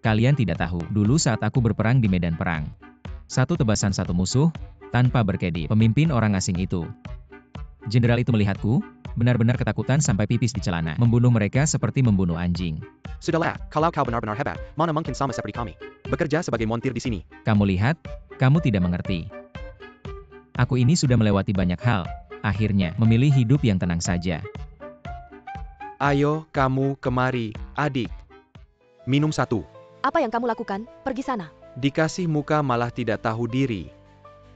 Kalian tidak tahu, dulu saat aku berperang di medan perang. Satu tebasan satu musuh, tanpa berkedip, pemimpin orang asing itu. Jenderal itu melihatku, benar-benar ketakutan sampai pipis di celana. Membunuh mereka seperti membunuh anjing. Sudahlah, kalau kau benar-benar hebat, mana mungkin sama seperti kami. Bekerja sebagai montir di sini. Kamu lihat, kamu tidak mengerti. Aku ini sudah melewati banyak hal. Akhirnya, memilih hidup yang tenang saja. Ayo, kamu kemari, adik. Minum satu. Apa yang kamu lakukan? Pergi sana. Dikasih muka malah tidak tahu diri.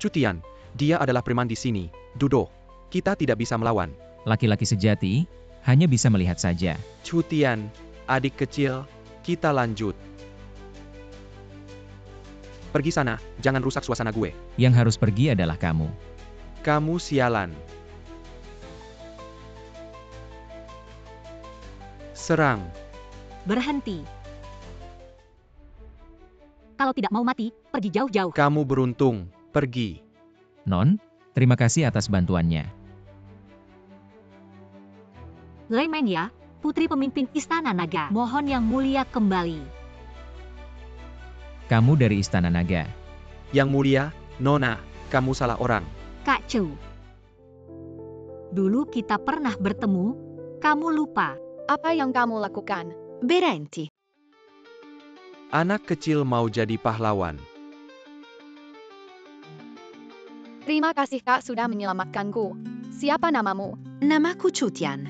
Cutian, dia adalah preman di sini. Duduk. Kita tidak bisa melawan. Laki-laki sejati, hanya bisa melihat saja. Cutian, adik kecil, kita lanjut. Pergi sana, jangan rusak suasana gue. Yang harus pergi adalah kamu. Kamu sialan. Serang. Berhenti. Kalau tidak mau mati, pergi jauh-jauh. Kamu beruntung, pergi. Non, terima kasih atas bantuannya. Lemenia, putri pemimpin Istana Naga, mohon yang mulia kembali. Kamu dari Istana Naga. Yang mulia, Nona, kamu salah orang. Kak Chu. Dulu kita pernah bertemu, kamu lupa. Apa yang kamu lakukan? Berhenti. Anak kecil mau jadi pahlawan. Terima kasih Kak sudah menyelamatkanku. Siapa namamu? Namaku Cutian.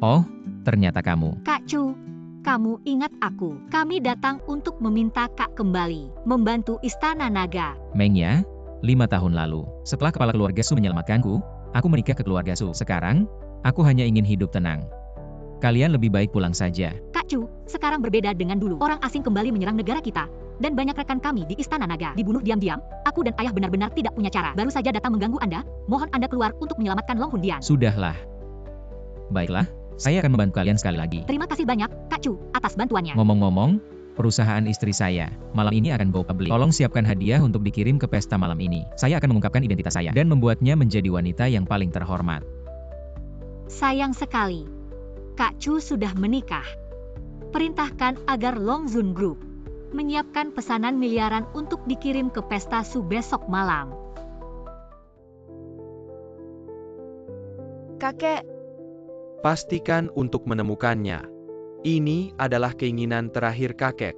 Oh, ternyata kamu. Kak Chu, kamu ingat aku. Kami datang untuk meminta Kak kembali, membantu Istana Naga. Mengya, 5 tahun lalu, setelah kepala keluarga Su menyelamatkanku, aku menikah ke keluarga Su. Sekarang, aku hanya ingin hidup tenang. Kalian lebih baik pulang saja. Kak Chu, sekarang berbeda dengan dulu. Orang asing kembali menyerang negara kita. Dan banyak rekan kami di Istana Naga dibunuh diam-diam. Aku dan ayah benar-benar tidak punya cara. Baru saja datang mengganggu Anda. Mohon Anda keluar untuk menyelamatkan Long Hundian. Sudahlah. Baiklah, saya akan membantu kalian sekali lagi. Terima kasih banyak, Kak Chu, atas bantuannya. Ngomong-ngomong, perusahaan istri saya, malam ini akan go public. Tolong siapkan hadiah untuk dikirim ke pesta malam ini. Saya akan mengungkapkan identitas saya dan membuatnya menjadi wanita yang paling terhormat. Sayang sekali. Kak Chu sudah menikah. Perintahkan agar Long Zun Group menyiapkan pesanan miliaran untuk dikirim ke pesta Su besok malam. Kakek, Pastikan untuk menemukannya. Ini adalah keinginan terakhir kakek.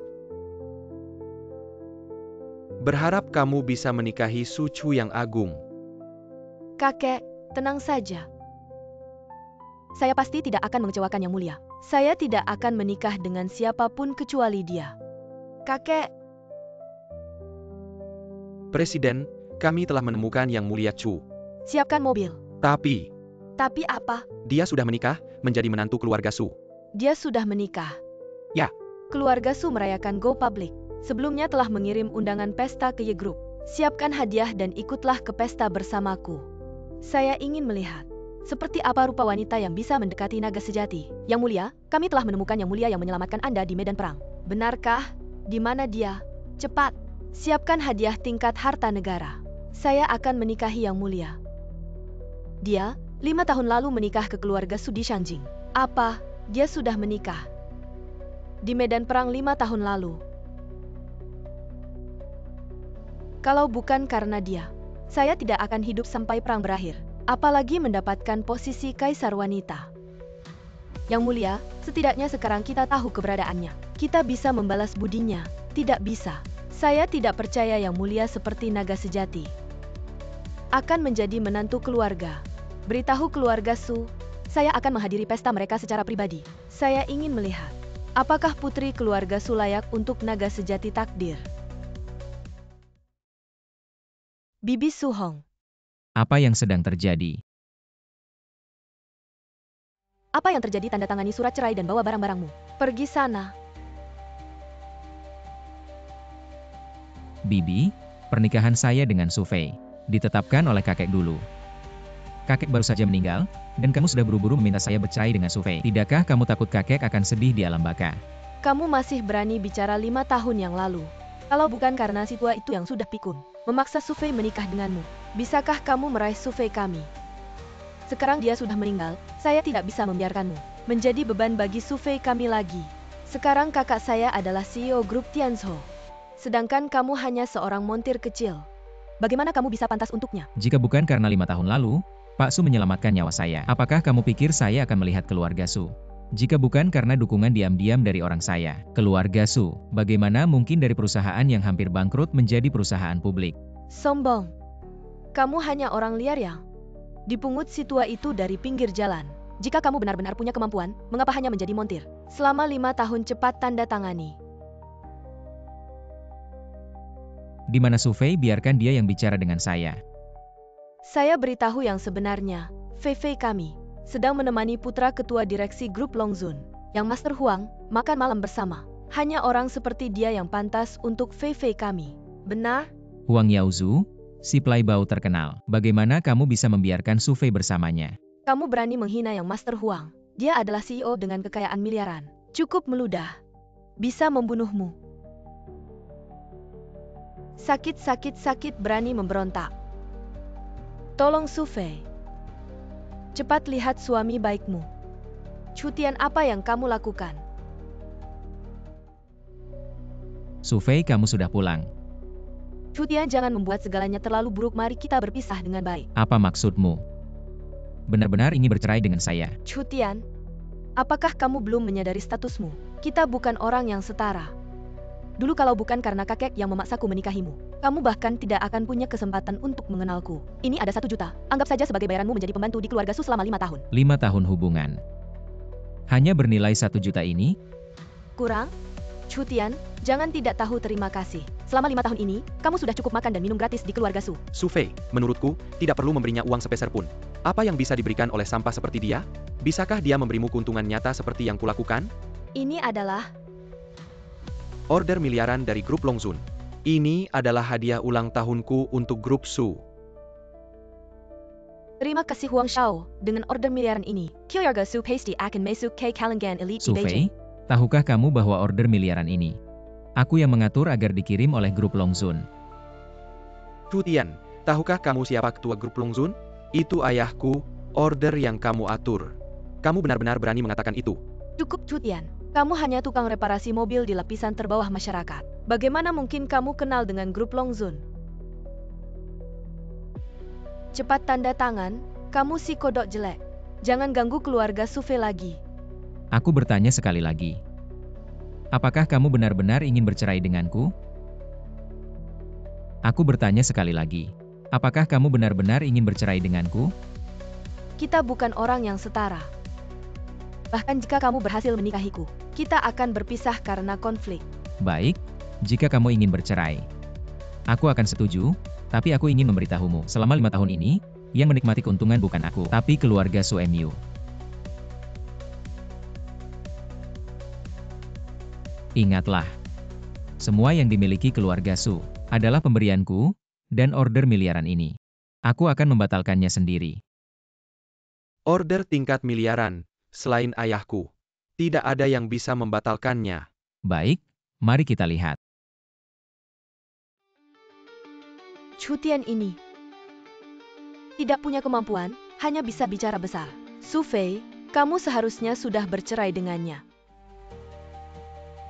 Berharap kamu bisa menikahi Su Chu yang agung. kakek, tenang saja. Saya pasti tidak akan mengecewakan Yang Mulia. Saya tidak akan menikah dengan siapapun kecuali dia. Kakek, Presiden, kami telah menemukan Yang Mulia Chu. siapkan mobil. Tapi, Apa? dia sudah menikah, menjadi menantu keluarga Su. Dia sudah menikah. Ya. Keluarga Su merayakan Go Public. Sebelumnya telah mengirim undangan pesta ke Ye Group. Siapkan hadiah dan ikutlah ke pesta bersamaku. Saya ingin melihat seperti apa rupa wanita yang bisa mendekati naga sejati. Yang Mulia, kami telah menemukan Yang Mulia yang menyelamatkan Anda di medan perang. Benarkah? Di mana dia? Cepat, siapkan hadiah tingkat harta negara. Saya akan menikahi Yang Mulia. Dia 5 tahun lalu menikah ke keluarga Su di Shanjing. Apa? Dia sudah menikah di medan perang 5 tahun lalu. Kalau bukan karena dia, saya tidak akan hidup sampai perang berakhir. Apalagi mendapatkan posisi kaisar wanita. Yang Mulia, setidaknya sekarang kita tahu keberadaannya. Kita bisa membalas budinya. Tidak bisa. Saya tidak percaya Yang Mulia seperti naga sejati akan menjadi menantu keluarga. Beritahu keluarga Su, saya akan menghadiri pesta mereka secara pribadi. Saya ingin melihat apakah putri keluarga Su layak untuk naga sejati takdir. Bibi Su Hong. Apa yang sedang terjadi? Apa yang terjadi? Tanda tangani surat cerai dan bawa barang-barangmu. Pergi sana. Bibi, pernikahan saya dengan Su Fei ditetapkan oleh kakek dulu. Kakek baru saja meninggal, dan kamu sudah buru-buru meminta saya bercerai dengan Su Fei. Tidakkah kamu takut kakek akan sedih di alam baka? Kamu masih berani bicara 5 tahun yang lalu. Kalau bukan karena si tua itu yang sudah pikun, memaksa Su Fei menikah denganmu, bisakah kamu meraih Su Fei kami? Sekarang dia sudah meninggal, saya tidak bisa membiarkanmu menjadi beban bagi Su Fei kami lagi. Sekarang kakak saya adalah CEO grup Tianzhou. Sedangkan kamu hanya seorang montir kecil. Bagaimana kamu bisa pantas untuknya? Jika bukan karena 5 tahun lalu, Pak Su menyelamatkan nyawa saya. Apakah kamu pikir saya akan melihat keluarga Su? Jika bukan karena dukungan diam-diam dari orang saya, keluarga Su, bagaimana mungkin dari perusahaan yang hampir bangkrut menjadi perusahaan publik? Sombong. Kamu hanya orang liar yang dipungut si tua itu dari pinggir jalan. Jika kamu benar-benar punya kemampuan, mengapa hanya menjadi montir? Selama 5 tahun cepat tanda tangani. Di mana Su Fei, biarkan dia yang bicara dengan saya. Saya beritahu yang sebenarnya. Fei Fei kami sedang menemani putra ketua direksi grup Longzun, yang Master Huang, makan malam bersama. Hanya orang seperti dia yang pantas untuk Fei Fei kami. Benar? Huang Yaozu, si playboy terkenal. Bagaimana kamu bisa membiarkan Su Fei bersamanya? Kamu berani menghina yang Master Huang. Dia adalah CEO dengan kekayaan miliaran. Cukup meludah. Bisa membunuhmu. Sakit berani memberontak. Tolong Su Fei. Cepat lihat suami baikmu. Cutian apa yang kamu lakukan? Su Fei, kamu sudah pulang. Cutian, jangan membuat segalanya terlalu buruk. Mari kita berpisah dengan baik. Apa maksudmu? Benar-benar ingin bercerai dengan saya? Cutian, apakah kamu belum menyadari statusmu? Kita bukan orang yang setara. Dulu kalau bukan karena kakek yang memaksaku menikahimu, kamu bahkan tidak akan punya kesempatan untuk mengenalku. Ini ada 1 juta. Anggap saja sebagai bayaranmu menjadi pembantu di keluarga Su selama 5 tahun. 5 tahun hubungan. Hanya bernilai 1 juta ini? Kurang? Cutian, jangan tidak tahu terima kasih. Selama 5 tahun ini, kamu sudah cukup makan dan minum gratis di keluarga Su. Su Fei, menurutku, tidak perlu memberinya uang sepeser pun. Apa yang bisa diberikan oleh sampah seperti dia? Bisakah dia memberimu keuntungan nyata seperti yang kulakukan? Ini adalah Order miliaran dari grup Longzun. Ini adalah hadiah ulang tahunku untuk grup Su. terima kasih Huang Shao. Dengan order miliaran ini, keluarga Su pasti akan masuk ke kalangan elite Su di Beijing. Fei, tahukah kamu bahwa order miliaran ini? Aku yang mengatur agar dikirim oleh grup Longzun. Cutian, tahukah kamu siapa ketua grup Longzun? Itu ayahku, order yang kamu atur. Kamu benar-benar berani mengatakan itu? Cukup Cutian, kamu hanya tukang reparasi mobil di lapisan terbawah masyarakat. Bagaimana mungkin kamu kenal dengan grup Longzun? Cepat tanda tangan, kamu si kodok jelek. Jangan ganggu keluarga Su Fei lagi. Aku bertanya sekali lagi. Apakah kamu benar-benar ingin bercerai denganku? Aku bertanya sekali lagi. Apakah kamu benar-benar ingin bercerai denganku? Kita bukan orang yang setara. Bahkan jika kamu berhasil menikahiku, kita akan berpisah karena konflik. Baik, jika kamu ingin bercerai. Aku akan setuju, tapi aku ingin memberitahumu, selama 5 tahun ini, yang menikmati keuntungan bukan aku, tapi keluarga Su Mu. Ingatlah, semua yang dimiliki keluarga Su adalah pemberianku, dan order miliaran ini. Aku akan membatalkannya sendiri. Order tingkat miliaran, selain ayahku. Tidak ada yang bisa membatalkannya. Baik, mari kita lihat. Cutian ini tidak punya kemampuan, hanya bisa bicara besar. Su Fei, kamu seharusnya sudah bercerai dengannya.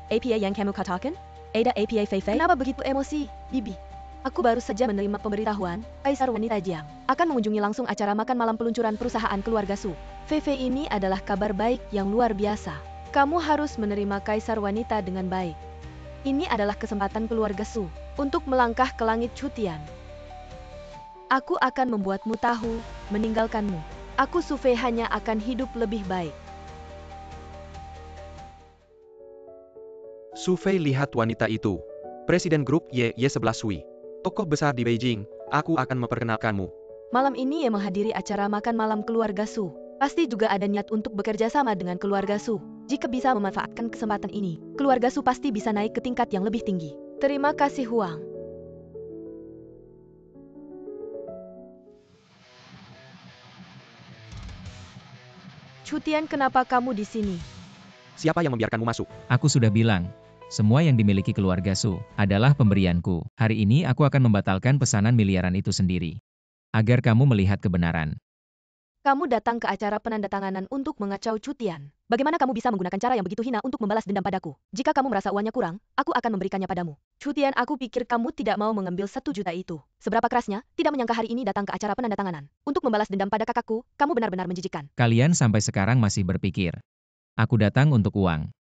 Apa yang kamu katakan? Ada apa Fei Fei? Kenapa begitu emosi, Bibi? Aku baru saja menerima pemberitahuan, Kaisar Wanita Jiang akan mengunjungi langsung acara makan malam peluncuran perusahaan keluarga Su. Fei Fei, ini adalah kabar baik yang luar biasa. Kamu harus menerima Kaisar Wanita dengan baik. Ini adalah kesempatan keluarga Su untuk melangkah ke langit Cutian. Aku akan membuatmu tahu, meninggalkanmu. Aku Su Fei hanya akan hidup lebih baik. Su Fei, lihat wanita itu. Presiden grup Y11 Sui. Tokoh besar di Beijing, aku akan memperkenalkanmu. Malam ini yang menghadiri acara makan malam keluarga Su. Pasti juga ada niat untuk bekerja sama dengan keluarga Su. Jika bisa memanfaatkan kesempatan ini, keluarga Su pasti bisa naik ke tingkat yang lebih tinggi. Terima kasih Huang. Cutian, kenapa kamu di sini? Siapa yang membiarkanmu masuk? Aku sudah bilang, semua yang dimiliki keluarga Su adalah pemberianku. Hari ini aku akan membatalkan pesanan miliaran itu sendiri. Agar kamu melihat kebenaran. Kamu datang ke acara penandatanganan untuk mengacau Cutian. Bagaimana kamu bisa menggunakan cara yang begitu hina untuk membalas dendam padaku? Jika kamu merasa uangnya kurang, aku akan memberikannya padamu. Chu Tian, aku pikir kamu tidak mau mengambil 1 juta itu. Seberapa kerasnya, tidak menyangka hari ini datang ke acara penandatanganan. Untuk membalas dendam pada kakakku, kamu benar-benar menjijikan. Kalian sampai sekarang masih berpikir. Aku datang untuk uang.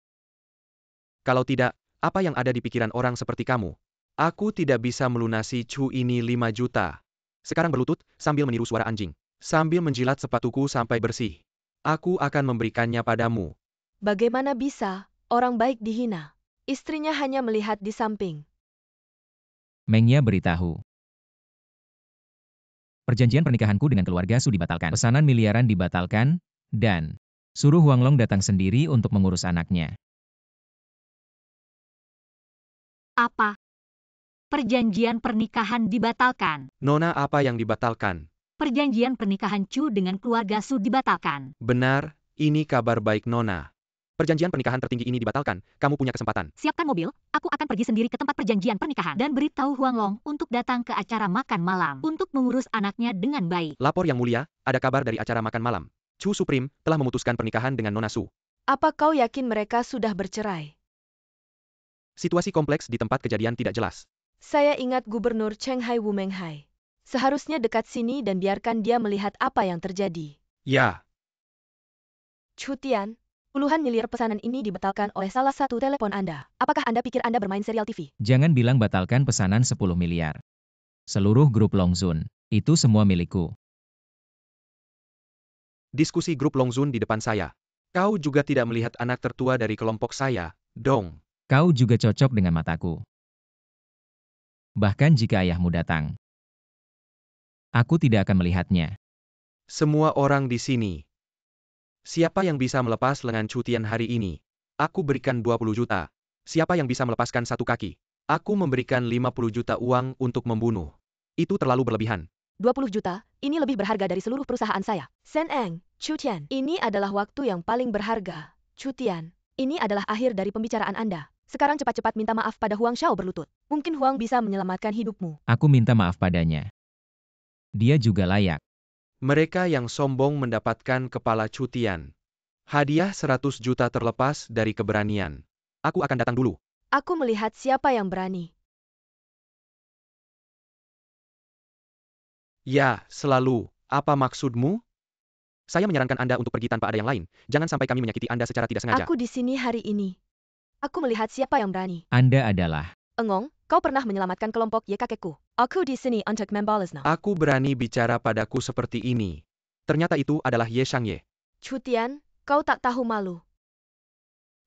Kalau tidak, apa yang ada di pikiran orang seperti kamu? Aku tidak bisa melunasi Chu ini 5 juta. Sekarang berlutut, sambil meniru suara anjing. Sambil menjilat sepatuku sampai bersih. Aku akan memberikannya padamu. Bagaimana bisa orang baik dihina? Istrinya hanya melihat di samping. Mengya beritahu. Perjanjian pernikahanku dengan keluarga Su dibatalkan. Pesanan miliaran dibatalkan, dan suruh Huang Long datang sendiri untuk mengurus anaknya. Apa? Perjanjian pernikahan dibatalkan. Nona, apa yang dibatalkan? Perjanjian pernikahan Chu dengan keluarga Su dibatalkan. Benar, ini kabar baik Nona. Perjanjian pernikahan tertinggi ini dibatalkan, kamu punya kesempatan. Siapkan mobil, aku akan pergi sendiri ke tempat perjanjian pernikahan dan beritahu Huang Long untuk datang ke acara makan malam untuk mengurus anaknya dengan baik. Lapor Yang Mulia, ada kabar dari acara makan malam. Chu Supreme telah memutuskan pernikahan dengan Nona Su. Apa kau yakin mereka sudah bercerai? Situasi kompleks di tempat kejadian tidak jelas. Saya ingat Gubernur Cheng Hai Wu Meng Hai. Seharusnya dekat sini dan biarkan dia melihat apa yang terjadi. Ya, Chu Tian, puluhan miliar pesanan ini dibatalkan oleh salah satu telepon Anda. Apakah Anda pikir Anda bermain serial TV? Jangan bilang batalkan pesanan 10 miliar. Seluruh grup Longzun, itu semua milikku. diskusi grup Longzun di depan saya. Kau juga tidak melihat anak tertua dari kelompok saya, dong. Kau juga cocok dengan mataku. Bahkan jika ayahmu datang, aku tidak akan melihatnya. Semua orang di sini. Siapa yang bisa melepas lengan Chu Tian hari ini? Aku berikan 20 juta. Siapa yang bisa melepaskan satu kaki? Aku memberikan 50 juta uang untuk membunuh. Itu terlalu berlebihan. 20 juta, ini lebih berharga dari seluruh perusahaan saya. Sen Eng, Chu Tian, ini adalah waktu yang paling berharga. Chu Tian, ini adalah akhir dari pembicaraan Anda. Sekarang cepat-cepat minta maaf pada Huang Xiao berlutut. Mungkin Huang bisa menyelamatkan hidupmu. Aku minta maaf padanya. Dia juga layak. Mereka yang sombong mendapatkan kepala Chu Tian. Hadiah 100 juta terlepas dari keberanian. Aku akan datang dulu. Aku melihat siapa yang berani. Ya, selalu. Apa maksudmu? Saya menyarankan Anda untuk pergi tanpa ada yang lain. Jangan sampai kami menyakiti Anda secara tidak sengaja. Aku di sini hari ini. Aku melihat siapa yang berani. Anda adalah. Engong, kau pernah menyelamatkan kelompok Ye kakekku. Aku di sini untuk membalasnya. Aku berani bicara padaku seperti ini. Ternyata itu adalah Ye Shangye. Chu Tian, kau tak tahu malu.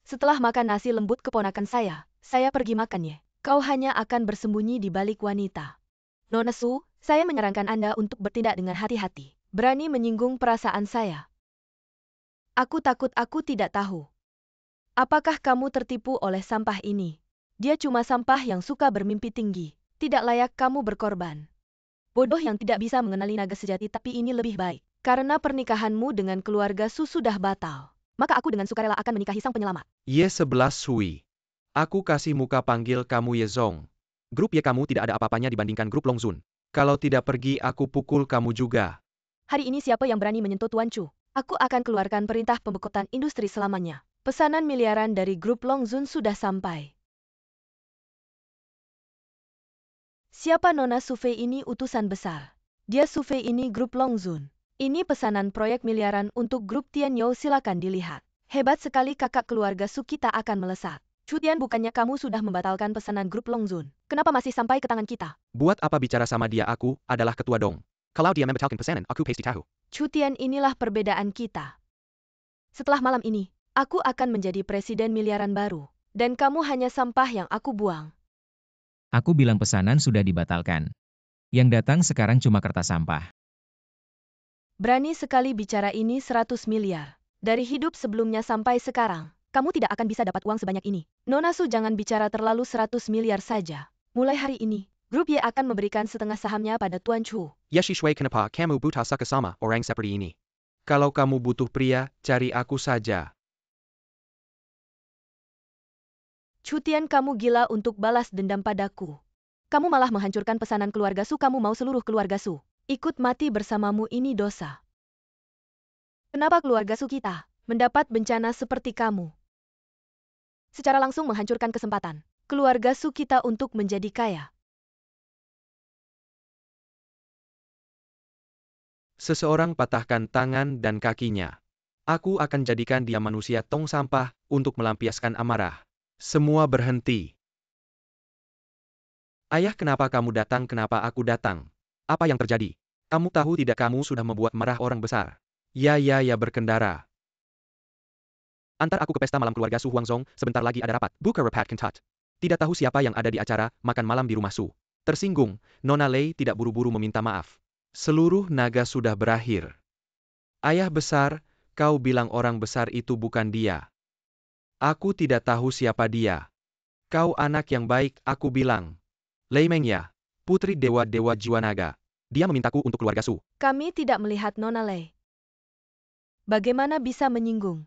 Setelah makan nasi lembut keponakan saya pergi makannya. Kau hanya akan bersembunyi di balik wanita. Nona Su, saya menyarankan Anda untuk bertindak dengan hati-hati. Berani menyinggung perasaan saya. Aku takut aku tidak tahu. Apakah kamu tertipu oleh sampah ini? Dia cuma sampah yang suka bermimpi tinggi. Tidak layak kamu berkorban. Bodoh yang tidak bisa mengenali naga sejati, tapi ini lebih baik. Karena pernikahanmu dengan keluarga Su sudah batal. Maka aku dengan sukarela akan menikahi sang penyelamat. Ye 11 Sui. Aku kasih muka panggil kamu Ye Zong. Grup Ye kamu tidak ada apa-apanya dibandingkan grup Longzun. Kalau tidak pergi aku pukul kamu juga. Hari ini siapa yang berani menyentuh Tuan Chu? Aku akan keluarkan perintah pembekutan industri selamanya. Pesanan miliaran dari grup Longzun sudah sampai. Siapa Nona Sufei ini utusan besar? Dia Sufei ini grup Longzun. Ini pesanan proyek miliaran untuk grup Tianyou, silakan dilihat. Hebat sekali kakak keluarga Su, kita akan melesat. Chu Tian, bukannya kamu sudah membatalkan pesanan grup Longzun? Kenapa masih sampai ke tangan kita? Buat apa bicara sama dia, aku adalah ketua dong. Kalau dia membatalkan pesanan, aku pasti tahu. Chu Tian, inilah perbedaan kita. Setelah malam ini, aku akan menjadi presiden miliaran baru. Dan kamu hanya sampah yang aku buang. Aku bilang pesanan sudah dibatalkan. Yang datang sekarang cuma kertas sampah. Berani sekali bicara ini 100 miliar. Dari hidup sebelumnya sampai sekarang, kamu tidak akan bisa dapat uang sebanyak ini. Nona Su, jangan bicara terlalu 100 miliar saja. Mulai hari ini, grup Ye akan memberikan setengah sahamnya pada Tuan Chu. Yeshi Shui, kenapa kamu buta suka sama orang seperti ini? Kalau kamu butuh pria, cari aku saja. Chu Tian, kamu gila untuk balas dendam padaku. Kamu malah menghancurkan pesanan keluarga Su. Kamu mau seluruh keluarga Su ikut mati bersamamu, ini dosa. Kenapa keluarga Su kita mendapat bencana seperti kamu. Secara langsung menghancurkan kesempatan keluarga Su kita untuk menjadi kaya. Seseorang patahkan tangan dan kakinya. Aku akan jadikan dia manusia tong sampah untuk melampiaskan amarah. Semua berhenti. Ayah, kenapa kamu datang? Kenapa aku datang? Apa yang terjadi? Kamu tahu tidak, kamu sudah membuat marah orang besar. Ya, berkendara. Antar aku ke pesta malam keluarga Su Huangzong, sebentar lagi ada rapat. Buka rapat kentat. Tidak tahu siapa yang ada di acara makan malam di rumah Su. Tersinggung, Nona Lei tidak buru-buru meminta maaf. Seluruh naga sudah berakhir. Ayah besar, kau bilang orang besar itu bukan dia. Aku tidak tahu siapa dia. Kau anak yang baik, aku bilang. Lei Mengya, putri dewa-dewa jiwa naga. Dia memintaku untuk keluarga Su. Kami tidak melihat Nona Lei. Bagaimana bisa menyinggung?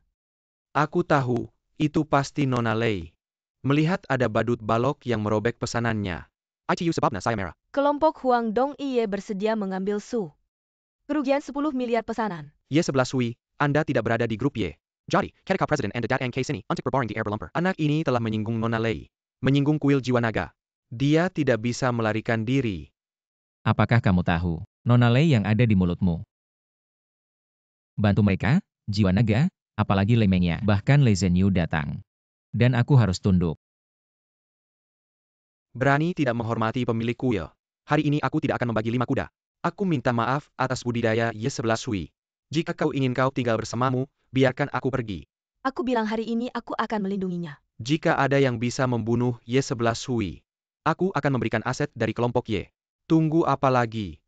Aku tahu, itu pasti Nona Lei. Melihat ada badut balok yang merobek pesanannya. ITU sebabnya saya merah. Kelompok Huang Dong Iye bersedia mengambil Su. Kerugian 10 miliar pesanan. Y11 Sui, Anda tidak berada di grup Y. Jadi, ketika Presiden Anda datang ke sini untuk berbaring di air berlumpur. Anak ini telah menyinggung Nona Lei. Menyinggung kuil jiwa naga. Dia tidak bisa melarikan diri. Apakah kamu tahu, Nona Lei yang ada di mulutmu? Bantu mereka, jiwa naga, apalagi Lei Mengya, bahkan Lei Zhenyu datang. Dan aku harus tunduk. Berani tidak menghormati pemilik kuil. Hari ini aku tidak akan membagi 5 kuda. Aku minta maaf atas budidaya Y11 Sui. Jika kau ingin kau tinggal bersamamu, biarkan aku pergi. Aku bilang hari ini aku akan melindunginya. Jika ada yang bisa membunuh Y11 Sui, aku akan memberikan aset dari kelompok Y. Tunggu apa lagi?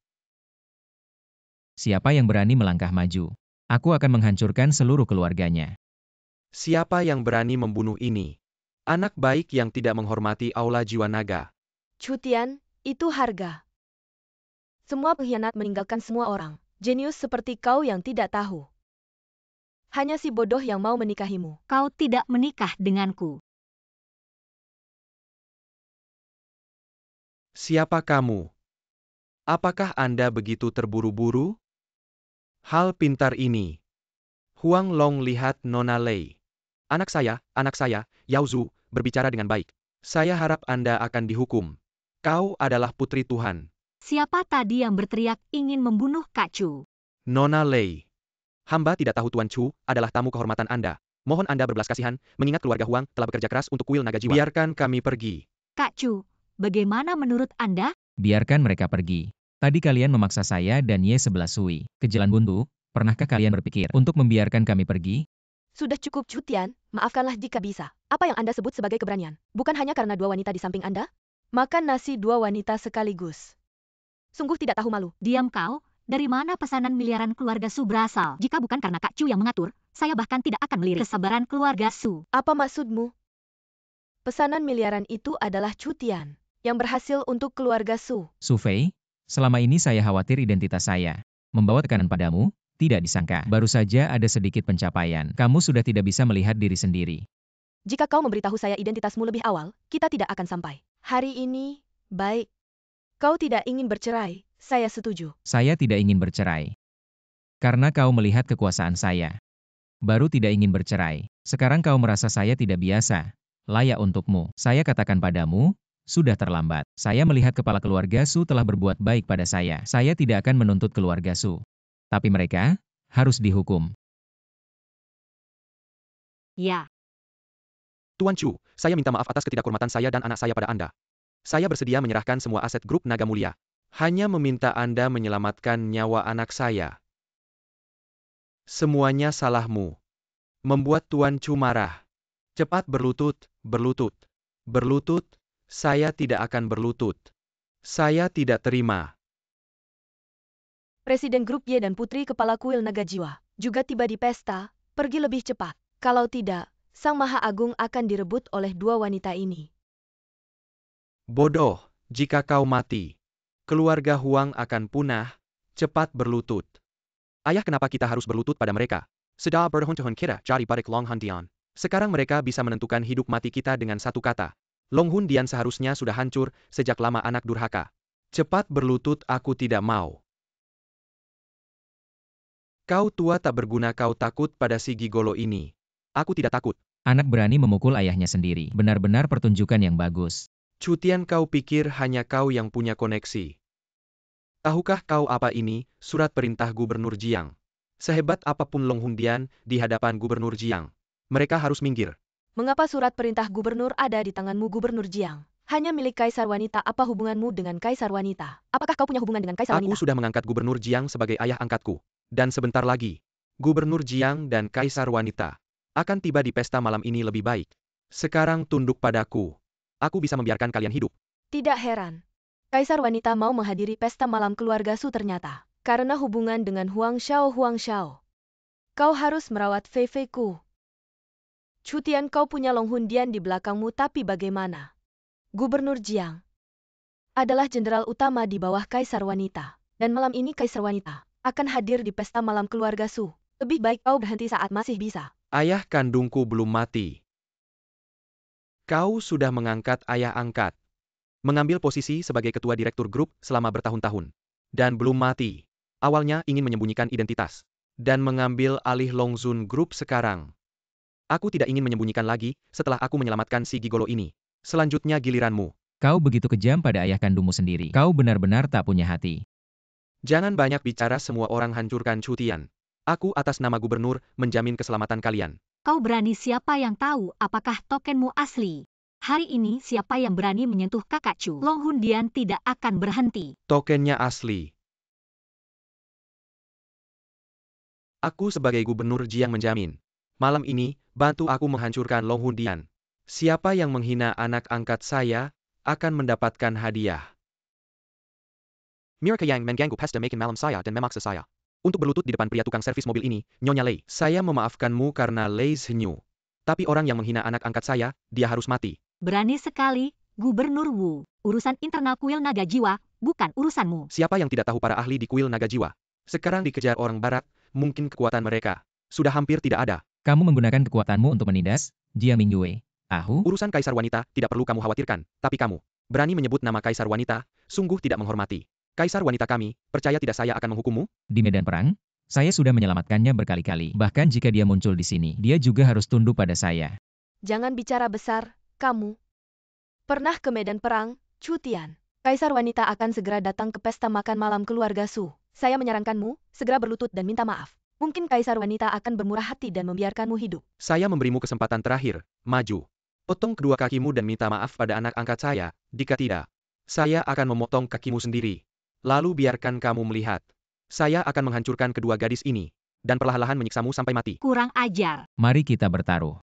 Siapa yang berani melangkah maju? Aku akan menghancurkan seluruh keluarganya. Siapa yang berani membunuh ini? Anak baik yang tidak menghormati aula jiwa naga. Chu Tian, itu harga. Semua pengkhianat meninggalkan semua orang. Jenius seperti kau yang tidak tahu. Hanya si bodoh yang mau menikahimu. Kau tidak menikah denganku. Siapa kamu? Apakah Anda begitu terburu-buru? Hal pintar ini. Huang Long lihat Nona Lei. Anak saya, Yao Zhu, berbicara dengan baik. Saya harap Anda akan dihukum. Kau adalah putri Tuhan. Siapa tadi yang berteriak ingin membunuh Kak Chu? Nona Lei. Hamba tidak tahu Tuan Chu adalah tamu kehormatan Anda. Mohon Anda berbelas kasihan, mengingat keluarga Huang telah bekerja keras untuk kuil naga jiwa. Biarkan kami pergi. Kak Chu, bagaimana menurut Anda? Biarkan mereka pergi. Tadi kalian memaksa saya dan Y11 Sui ke jalan buntu. Pernahkah kalian berpikir untuk membiarkan kami pergi? Sudah cukup Chu Tian, maafkanlah jika bisa. Apa yang Anda sebut sebagai keberanian? Bukan hanya karena 2 wanita di samping Anda? Makan nasi 2 wanita sekaligus. Sungguh tidak tahu malu. Diam kau, dari mana pesanan miliaran keluarga Su berasal? Jika bukan karena Kak Chu yang mengatur, saya bahkan tidak akan melirik kesabaran keluarga Su. Apa maksudmu? Pesanan miliaran itu adalah Chu Tian, yang berhasil untuk keluarga Su. Su Fei, selama ini saya khawatir identitas saya. Membawa tekanan padamu, tidak disangka. Baru saja ada sedikit pencapaian. Kamu sudah tidak bisa melihat diri sendiri. Jika kau memberitahu saya identitasmu lebih awal, kita tidak akan sampai. Hari ini, baik. Kau tidak ingin bercerai, saya setuju. Saya tidak ingin bercerai. Karena kau melihat kekuasaan saya. Baru tidak ingin bercerai. Sekarang kau merasa saya tidak biasa. Layak untukmu. Saya katakan padamu, sudah terlambat. Saya melihat kepala keluarga Su telah berbuat baik pada saya. Saya tidak akan menuntut keluarga Su. Tapi mereka harus dihukum. Ya. Tuan Chu, saya minta maaf atas ketidakhormatan saya dan anak saya pada Anda. Saya bersedia menyerahkan semua aset grup Naga Mulia. Hanya meminta Anda menyelamatkan nyawa anak saya. Semuanya salahmu. Membuat Tuan Chu marah. Cepat berlutut, berlutut. Berlutut, saya tidak akan berlutut. Saya tidak terima. Presiden grup Y dan putri kepala kuil naga jiwa juga tiba di pesta, pergi lebih cepat. Kalau tidak, Sang Maha Agung akan direbut oleh 2 wanita ini. Bodoh, jika kau mati, keluarga Huang akan punah. Cepat berlutut. Ayah, kenapa kita harus berlutut pada mereka? Sudah berhun-hun kita jadi balik Long Hun Dian. Sekarang mereka bisa menentukan hidup mati kita dengan satu kata. Long Hun Dian seharusnya sudah hancur sejak lama, anak durhaka. Cepat berlutut, aku tidak mau. Kau tua tak berguna, kau takut pada si gigolo ini. Aku tidak takut. Anak berani memukul ayahnya sendiri. Benar-benar pertunjukan yang bagus. Chu Tian, kau pikir hanya kau yang punya koneksi. Tahukah kau apa ini, surat perintah Gubernur Jiang? Sehebat apapun Long Hundian di hadapan Gubernur Jiang, mereka harus minggir. Mengapa surat perintah gubernur ada di tanganmu, Gubernur Jiang? Hanya milik Kaisar Wanita. Apa hubunganmu dengan Kaisar Wanita? Apakah kau punya hubungan dengan Kaisar Aku Wanita? sudah mengangkat Gubernur Jiang sebagai ayah angkatku. Dan sebentar lagi, Gubernur Jiang dan Kaisar Wanita akan tiba di pesta malam ini lebih baik. Sekarang tunduk padaku. Aku bisa membiarkan kalian hidup. Tidak heran. Kaisar Wanita mau menghadiri pesta malam keluarga Su ternyata. Karena hubungan dengan Huang Xiao. Kau harus merawat Fei Fei-ku. Chu Tian, kau punya Long Hundian di belakangmu, tapi bagaimana? Gubernur Jiang adalah jenderal utama di bawah Kaisar Wanita. Dan malam ini Kaisar Wanita akan hadir di pesta malam keluarga Su. Lebih baik kau berhenti saat masih bisa. Ayah kandungku belum mati. Kau sudah mengangkat ayah angkat. Mengambil posisi sebagai ketua direktur grup selama bertahun-tahun. Dan belum mati. Awalnya ingin menyembunyikan identitas. Dan mengambil alih Longzun Group sekarang. Aku tidak ingin menyembunyikan lagi setelah aku menyelamatkan si gigolo ini. Selanjutnya giliranmu. Kau begitu kejam pada ayah kandungmu sendiri. Kau benar-benar tak punya hati. Jangan banyak bicara, semua orang hancurkan Chu Tian. Aku atas nama gubernur menjamin keselamatan kalian. Kau berani, siapa yang tahu apakah tokenmu asli? Hari ini siapa yang berani menyentuh kakak Chu? Long Hundian tidak akan berhenti. Tokennya asli. Aku sebagai gubernur Jiang menjamin. Malam ini, bantu aku menghancurkan Long Hundian. Siapa yang menghina anak angkat saya, akan mendapatkan hadiah. Mereka yang mengganggu pesta makan malam saya dan memaksa saya untuk berlutut di depan pria tukang servis mobil ini, Nyonya Lei. Saya memaafkanmu karena Lei Zhenyu. Tapi orang yang menghina anak angkat saya, dia harus mati. Berani sekali, Gubernur Wu. Urusan internal kuil naga jiwa, bukan urusanmu. Siapa yang tidak tahu para ahli di kuil naga jiwa? Sekarang dikejar orang barat, mungkin kekuatan mereka sudah hampir tidak ada. Kamu menggunakan kekuatanmu untuk menindas Jia Mingyue. Ahu, Urusan Kaisar Wanita tidak perlu kamu khawatirkan, tapi kamu berani menyebut nama Kaisar Wanita, sungguh tidak menghormati. Kaisar Wanita kami, percaya tidak saya akan menghukummu? di medan perang, saya sudah menyelamatkannya berkali-kali. Bahkan jika dia muncul di sini, dia juga harus tunduk pada saya. Jangan bicara besar, kamu. Pernah ke medan perang, Chu Tian? Kaisar Wanita akan segera datang ke pesta makan malam keluarga Su. Saya menyarankanmu, segera berlutut dan minta maaf. Mungkin Kaisar Wanita akan bermurah hati dan membiarkanmu hidup. Saya memberimu kesempatan terakhir, maju. Potong kedua kakimu dan minta maaf pada anak angkat saya, jika tidak, saya akan memotong kakimu sendiri. Lalu biarkan kamu melihat. Saya akan menghancurkan kedua gadis ini, dan perlahan-lahan menyiksamu sampai mati. Kurang ajar. Mari kita bertaruh.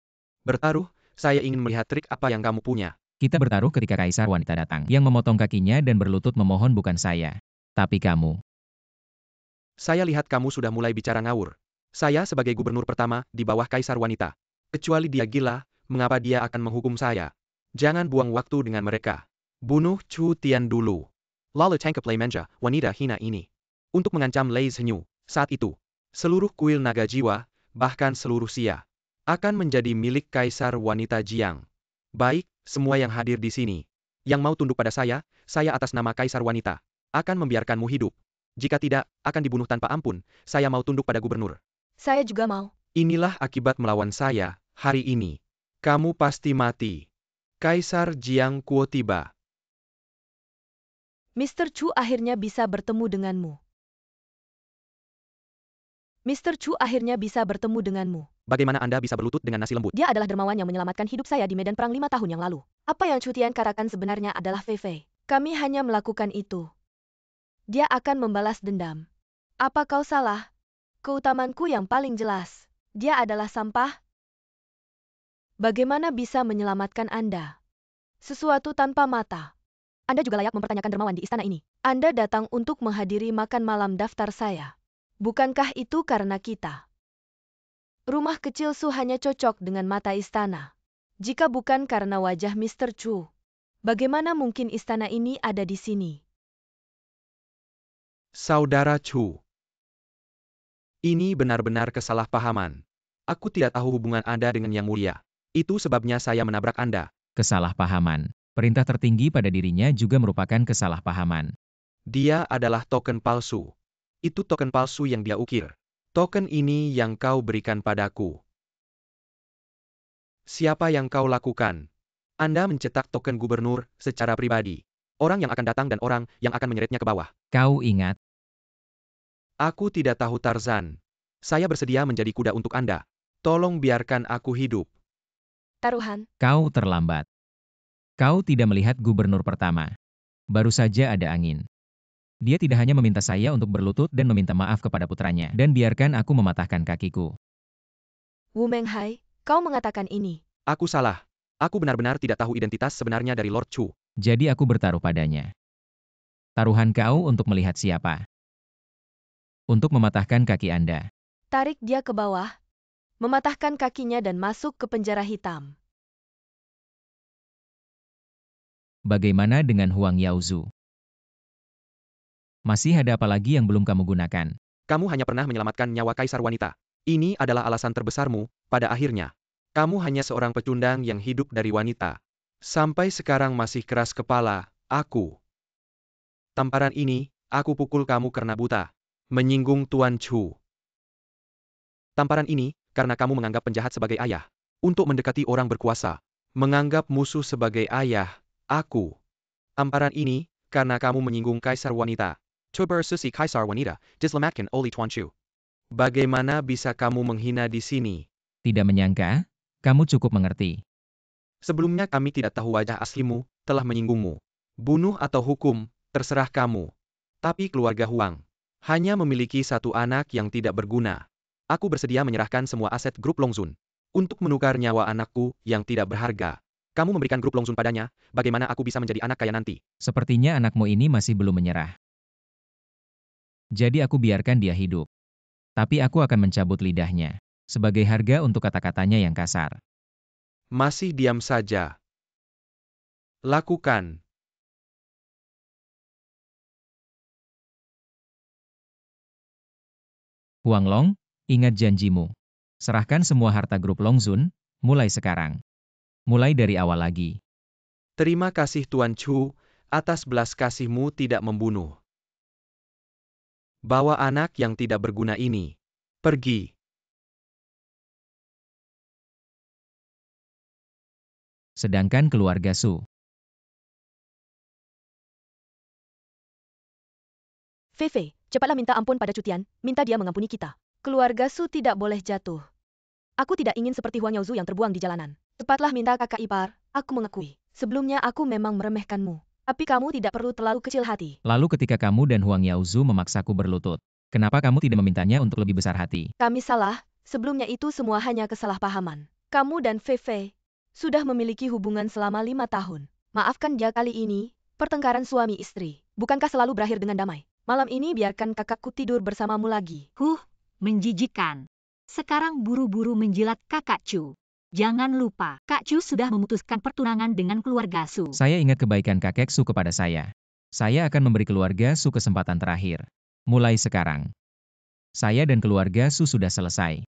Bertaruh, saya ingin melihat trik apa yang kamu punya. Kita bertaruh ketika Kaisar Wanita datang. Yang memotong kakinya dan berlutut memohon bukan saya, tapi kamu. Saya lihat kamu sudah mulai bicara ngawur. Saya sebagai gubernur pertama di bawah Kaisar Wanita. Kecuali dia gila, mengapa dia akan menghukum saya? Jangan buang waktu dengan mereka. Bunuh Chu Tian dulu. Lalu tangkap Lei Menja, wanita hina ini. Untuk mengancam Lei Zhenyu. Saat itu, seluruh kuil naga jiwa, bahkan seluruh Xia, akan menjadi milik Kaisar Wanita Jiang. Baik, semua yang hadir di sini, yang mau tunduk pada saya atas nama Kaisar Wanita, akan membiarkanmu hidup. Jika tidak, akan dibunuh tanpa ampun. Saya mau tunduk pada gubernur. Saya juga mau. Inilah akibat melawan saya, hari ini. Kamu pasti mati. Kaisar Jiang Kuo tiba. Mr. Chu akhirnya bisa bertemu denganmu. Mr. Chu akhirnya bisa bertemu denganmu. Bagaimana Anda bisa berlutut dengan nasi lembut? Dia adalah dermawan yang menyelamatkan hidup saya di medan perang 5 tahun yang lalu. Apa yang Chu Tian katakan sebenarnya adalah Fei Fei. Kami hanya melakukan itu. Dia akan membalas dendam. Apa kau salah? Keutamanku yang paling jelas. Dia adalah sampah. Bagaimana bisa menyelamatkan Anda? Sesuatu tanpa mata. Anda juga layak mempertanyakan dermawan di istana ini. Anda datang untuk menghadiri makan malam daftar saya. Bukankah itu karena kita? Rumah kecil Su hanya cocok dengan mata istana. Jika bukan karena wajah Mr. Chu, bagaimana mungkin istana ini ada di sini? Saudara Chu. Ini benar-benar kesalahpahaman. Aku tidak tahu hubungan Anda dengan Yang Mulia. Itu sebabnya saya menabrak Anda. Kesalahpahaman. Perintah tertinggi pada dirinya juga merupakan kesalahpahaman. Dia adalah token palsu. Itu token palsu yang dia ukir. Token ini yang kau berikan padaku. Siapa yang kau lakukan? Anda mencetak token gubernur secara pribadi. Orang yang akan datang dan orang yang akan menyeretnya ke bawah. Kau ingat? Aku tidak tahu Tarzan. Saya bersedia menjadi kuda untuk Anda. Tolong biarkan aku hidup. Taruhan, Kau terlambat. Kau tidak melihat gubernur pertama. Baru saja ada angin. Dia tidak hanya meminta saya untuk berlutut dan meminta maaf kepada putranya, dan biarkan aku mematahkan kakiku. Wu Menghai, kau mengatakan ini. Aku salah. Aku benar-benar tidak tahu identitas sebenarnya dari Lord Chu. Jadi aku bertaruh padanya. Taruhan kau untuk melihat siapa. Untuk mematahkan kaki Anda. Tarik dia ke bawah, mematahkan kakinya dan masuk ke penjara hitam. Bagaimana dengan Huang Yaozu? Masih ada apa lagi yang belum kamu gunakan? Kamu hanya pernah menyelamatkan nyawa kaisar wanita. Ini adalah alasan terbesarmu, pada akhirnya. Kamu hanya seorang pecundang yang hidup dari wanita. Sampai sekarang masih keras kepala, aku. Tamparan ini, aku pukul kamu karena buta. Menyinggung Tuan Chu. Tamparan ini, karena kamu menganggap penjahat sebagai ayah. Untuk mendekati orang berkuasa. Menganggap musuh sebagai ayah, aku. Tamparan ini, karena kamu menyinggung kaisar wanita. Coba susi kaisar wanita, diselamatkan oleh Tuan Chu. Bagaimana bisa kamu menghina di sini? Tidak menyangka, kamu cukup mengerti. Sebelumnya kami tidak tahu wajah aslimu, telah menyinggungmu. Bunuh atau hukum, terserah kamu. Tapi keluarga Huang hanya memiliki satu anak yang tidak berguna. Aku bersedia menyerahkan semua aset grup Longzun untuk menukar nyawa anakku yang tidak berharga. Kamu memberikan grup Longzun padanya, bagaimana aku bisa menjadi anak kaya nanti? Sepertinya anakmu ini masih belum menyerah. Jadi aku biarkan dia hidup. Tapi aku akan mencabut lidahnya. Sebagai harga untuk kata-katanya yang kasar. Masih diam saja. Lakukan. Huang Long, ingat janjimu. Serahkan semua harta grup Longzun, mulai sekarang. Mulai dari awal lagi. Terima kasih Tuan Chu, atas belas kasihmu tidak membunuh. Bawa anak yang tidak berguna ini. Pergi. Sedangkan keluarga Su. Fei, cepatlah minta ampun pada Cutian, minta dia mengampuni kita. Keluarga Su tidak boleh jatuh. Aku tidak ingin seperti Huang Yaozu yang terbuang di jalanan. Cepatlah minta kakak ipar, aku mengakui. Sebelumnya aku memang meremehkanmu. Tapi kamu tidak perlu terlalu kecil hati. Lalu ketika kamu dan Huang Yaozu memaksaku berlutut, kenapa kamu tidak memintanya untuk lebih besar hati? Kami salah, sebelumnya itu semua hanya kesalahpahaman. Kamu dan Fei sudah memiliki hubungan selama 5 tahun. Maafkan dia kali ini, pertengkaran suami istri. Bukankah selalu berakhir dengan damai? Malam ini biarkan kakakku tidur bersamamu lagi. Menjijikan. Sekarang buru-buru menjilat kakak Chu. Jangan lupa, Kak Chu sudah memutuskan pertunangan dengan keluarga Su. Saya ingat kebaikan kakek Su kepada saya. Saya akan memberi keluarga Su kesempatan terakhir. Mulai sekarang. Saya dan keluarga Su sudah selesai.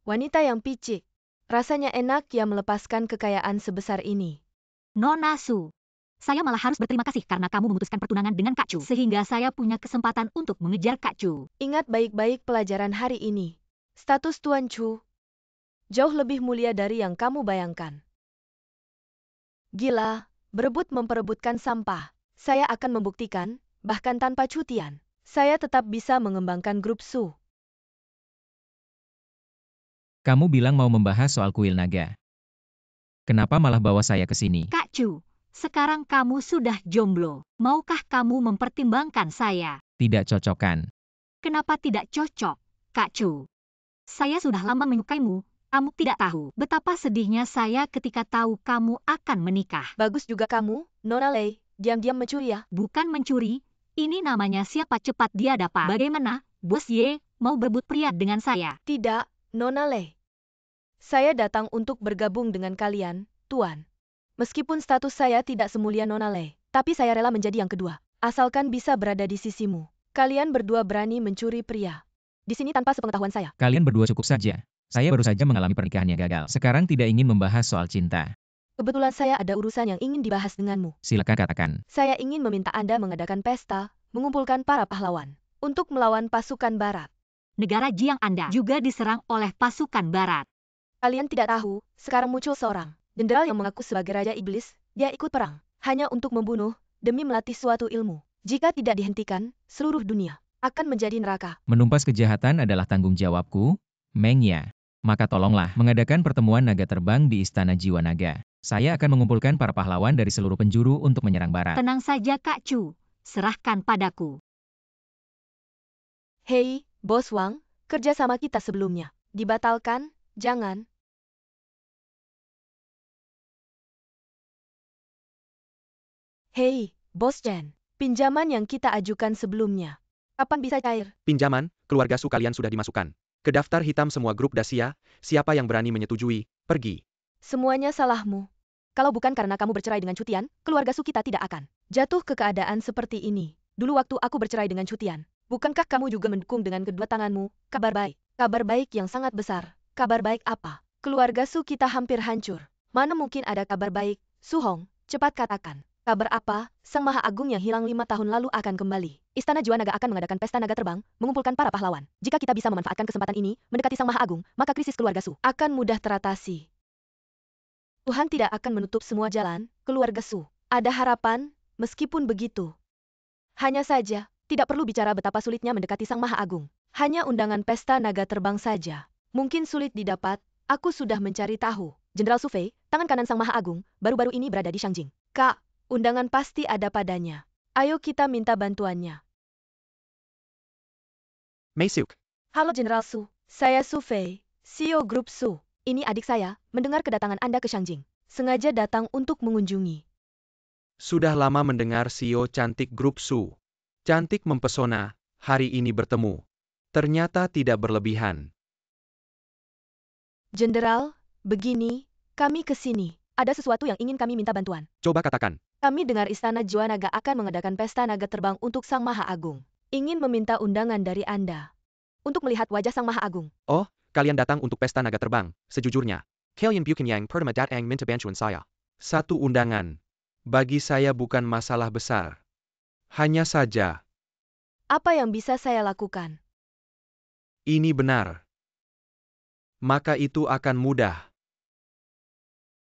Wanita yang picik. Rasanya enak ya melepaskan kekayaan sebesar ini. Nona Su. Saya malah harus berterima kasih karena kamu memutuskan pertunangan dengan Kak Chu. Sehingga saya punya kesempatan untuk mengejar Kak Chu. Ingat baik-baik pelajaran hari ini. Status Tuan Chu jauh lebih mulia dari yang kamu bayangkan. Gila, berebut memperebutkan sampah. Saya akan membuktikan, bahkan tanpa Cutian, saya tetap bisa mengembangkan grup Su. Kamu bilang mau membahas soal kuil naga. Kenapa malah bawa saya ke sini? Kak Chu, sekarang kamu sudah jomblo. Maukah kamu mempertimbangkan saya? Tidak cocokkan. Kenapa tidak cocok, Kak Chu? Saya sudah lama menyukaimu. Kamu tidak tahu betapa sedihnya saya ketika tahu kamu akan menikah. Bagus juga kamu, Nona Lei, diam-diam mencuri ya. Bukan mencuri, ini namanya siapa cepat dia dapat. Bagaimana, Bos Ye, mau berebut pria dengan saya? Tidak, Nona Lei. Saya datang untuk bergabung dengan kalian, Tuan. Meskipun status saya tidak semulia Nona Lei, tapi saya rela menjadi yang kedua. Asalkan bisa berada di sisimu. Kalian berdua berani mencuri pria. Di sini tanpa sepengetahuan saya. Kalian berdua cukup saja. Saya baru saja mengalami pernikahan yang gagal. Sekarang tidak ingin membahas soal cinta. Kebetulan saya ada urusan yang ingin dibahas denganmu. Silakan katakan. Saya ingin meminta Anda mengadakan pesta mengumpulkan para pahlawan untuk melawan pasukan barat. Negara Jiang Anda juga diserang oleh pasukan barat. Kalian tidak tahu, sekarang muncul seorang jenderal yang mengaku sebagai Raja Iblis. Dia ikut perang hanya untuk membunuh demi melatih suatu ilmu. Jika tidak dihentikan, seluruh dunia akan menjadi neraka. Menumpas kejahatan adalah tanggung jawabku, Meng Ya. Maka tolonglah mengadakan pertemuan naga terbang di Istana Jiwa Naga. Saya akan mengumpulkan para pahlawan dari seluruh penjuru untuk menyerang barat. Tenang saja Kak Chu, serahkan padaku. Hei, Bos Wang, kerjasama kita sebelumnya dibatalkan, jangan. Hei, Bos Chen, pinjaman yang kita ajukan sebelumnya, kapan bisa cair? Pinjaman, keluarga Su kalian sudah dimasukkan ke daftar hitam semua grup Dacia. Siapa yang berani menyetujui, pergi. Semuanya salahmu. Kalau bukan karena kamu bercerai dengan Cutian, keluarga Su kita tidak akan jatuh ke keadaan seperti ini. Dulu waktu aku bercerai dengan Cutian, bukankah kamu juga mendukung dengan kedua tanganmu? Kabar baik yang sangat besar. Kabar baik apa? Keluarga Su kita hampir hancur. Mana mungkin ada kabar baik? Su Hong, cepat katakan. Kabar apa? Sang Maha Agung yang hilang 5 tahun lalu akan kembali. Istana Jiwa Naga akan mengadakan pesta naga terbang, mengumpulkan para pahlawan. Jika kita bisa memanfaatkan kesempatan ini, mendekati Sang Maha Agung, maka krisis keluarga Su akan mudah teratasi. Tuhan tidak akan menutup semua jalan, keluarga Su. Ada harapan, meskipun begitu. Hanya saja, tidak perlu bicara betapa sulitnya mendekati Sang Maha Agung. Hanya undangan pesta naga terbang saja. Mungkin sulit didapat, aku sudah mencari tahu. Jenderal Su Fei, tangan kanan Sang Maha Agung, baru-baru ini berada di Shangjing. Kak, undangan pasti ada padanya. Ayo kita minta bantuannya. Mei Siuk. Halo Jenderal Su, saya Su Fei, CEO Grup Su. Ini adik saya, mendengar kedatangan Anda ke Shangjing. Sengaja datang untuk mengunjungi. Sudah lama mendengar CEO cantik grup Su. Cantik mempesona, hari ini bertemu. Ternyata tidak berlebihan. Jenderal, begini, kami ke sini. Ada sesuatu yang ingin kami minta bantuan. Coba katakan. Kami dengar Istana Jiwa Naga akan mengadakan pesta naga terbang untuk Sang Maha Agung. Ingin meminta undangan dari Anda untuk melihat wajah Sang Maha Agung. Oh, kalian datang untuk pesta naga terbang. Sejujurnya, kalian bukan yang pertama datang minta bantuan saya. Satu undangan. Bagi saya bukan masalah besar. Hanya saja, Apa yang bisa saya lakukan? ini benar. Maka itu akan mudah.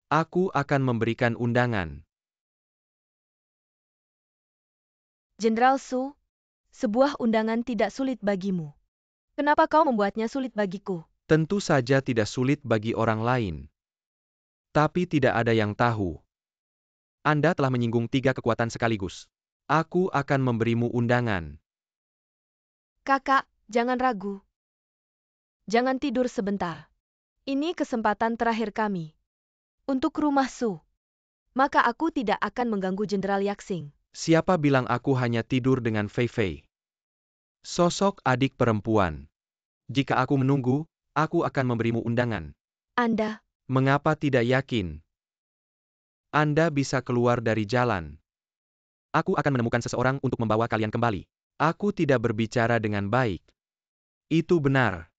Aku akan memberikan undangan. Jenderal Su, sebuah undangan tidak sulit bagimu. Kenapa kau membuatnya sulit bagiku? Tentu saja tidak sulit bagi orang lain. Tapi tidak ada yang tahu. Anda telah menyinggung 3 kekuatan sekaligus. Aku akan memberimu undangan. Kakak, jangan ragu. Jangan tidur sebentar. Ini kesempatan terakhir kami. Untuk rumah Su. Maka aku tidak akan mengganggu Jenderal Yaxing. Siapa bilang aku hanya tidur dengan Fei Fei? Sosok adik perempuan. Jika aku menunggu, aku akan memberimu undangan. Anda, Mengapa tidak yakin? Anda bisa keluar dari jalan. Aku akan menemukan seseorang untuk membawa kalian kembali. Aku tidak berbicara dengan baik. Itu benar.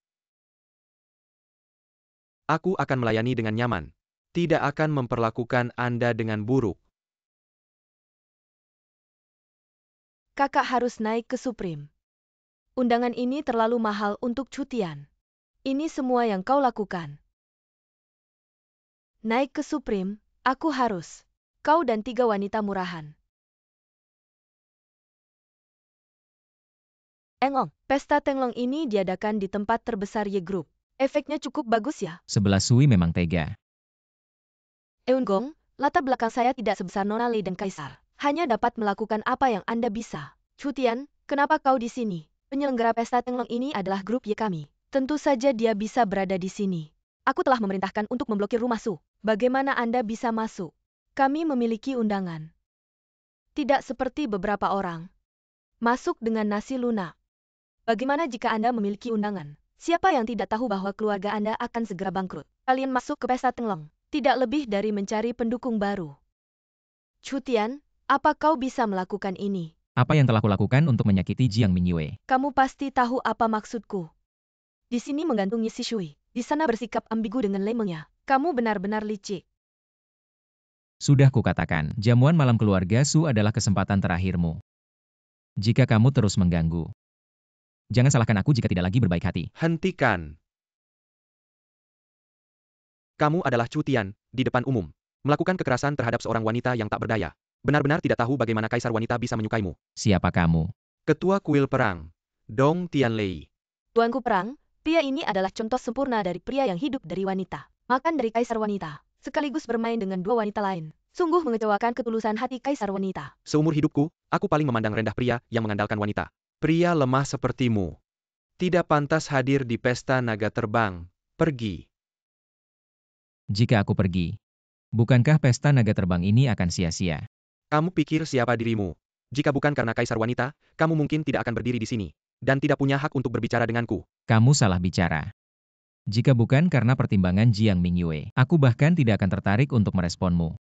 Aku akan melayani dengan nyaman. Tidak akan memperlakukan Anda dengan buruk. kakak harus naik ke Supreme. Undangan ini terlalu mahal untuk Cutian. Ini semua yang kau lakukan. Naik ke Supreme, aku harus. Kau dan 3 wanita murahan. Engong, pesta Tenglong ini diadakan di tempat terbesar Ye Group. Efeknya cukup bagus ya. Sebelah Sui memang tega. Eungong, latar belakang saya tidak sebesar Nona Lei dan Kaisar. Hanya dapat melakukan apa yang Anda bisa. Cutian, kenapa kau di sini? Penyelenggara pesta Tenglong ini adalah grup Ye kami. Tentu saja dia bisa berada di sini. Aku telah memerintahkan untuk memblokir rumah Su. Bagaimana Anda bisa masuk? Kami memiliki undangan. Tidak seperti beberapa orang. Masuk dengan nasi lunak. Bagaimana jika Anda memiliki undangan? Siapa yang tidak tahu bahwa keluarga Anda akan segera bangkrut? Kalian masuk ke pesta Tenglong. Tidak lebih dari mencari pendukung baru. Cutian, apa kau bisa melakukan ini? Apa yang telah kulakukan untuk menyakiti Jiang Mingyue? Kamu pasti tahu apa maksudku. Di sini menggantungi si Shui. Di sana bersikap ambigu dengan lemengnya. Kamu benar-benar licik. Sudah kukatakan, jamuan malam keluarga Su adalah kesempatan terakhirmu. Jika kamu terus mengganggu, jangan salahkan aku jika tidak lagi berbaik hati. Hentikan. Kamu adalah Chu Tian, di depan umum. Melakukan kekerasan terhadap seorang wanita yang tak berdaya. Benar-benar tidak tahu bagaimana kaisar wanita bisa menyukaimu. Siapa kamu? Ketua Kuil Perang, Dong Tianlei. Tuanku Perang, pria ini adalah contoh sempurna dari pria yang hidup dari wanita. Makan dari kaisar wanita, sekaligus bermain dengan dua wanita lain. Sungguh mengecewakan ketulusan hati kaisar wanita. Seumur hidupku, aku paling memandang rendah pria yang mengandalkan wanita. Pria lemah sepertimu tidak pantas hadir di pesta naga terbang. Pergi. Jika aku pergi, bukankah pesta naga terbang ini akan sia-sia? Kamu pikir siapa dirimu? Jika bukan karena kaisar wanita, kamu mungkin tidak akan berdiri di sini. Dan tidak punya hak untuk berbicara denganku. Kamu salah bicara. Jika bukan karena pertimbangan Jiang Mingyue, aku bahkan tidak akan tertarik untuk meresponmu.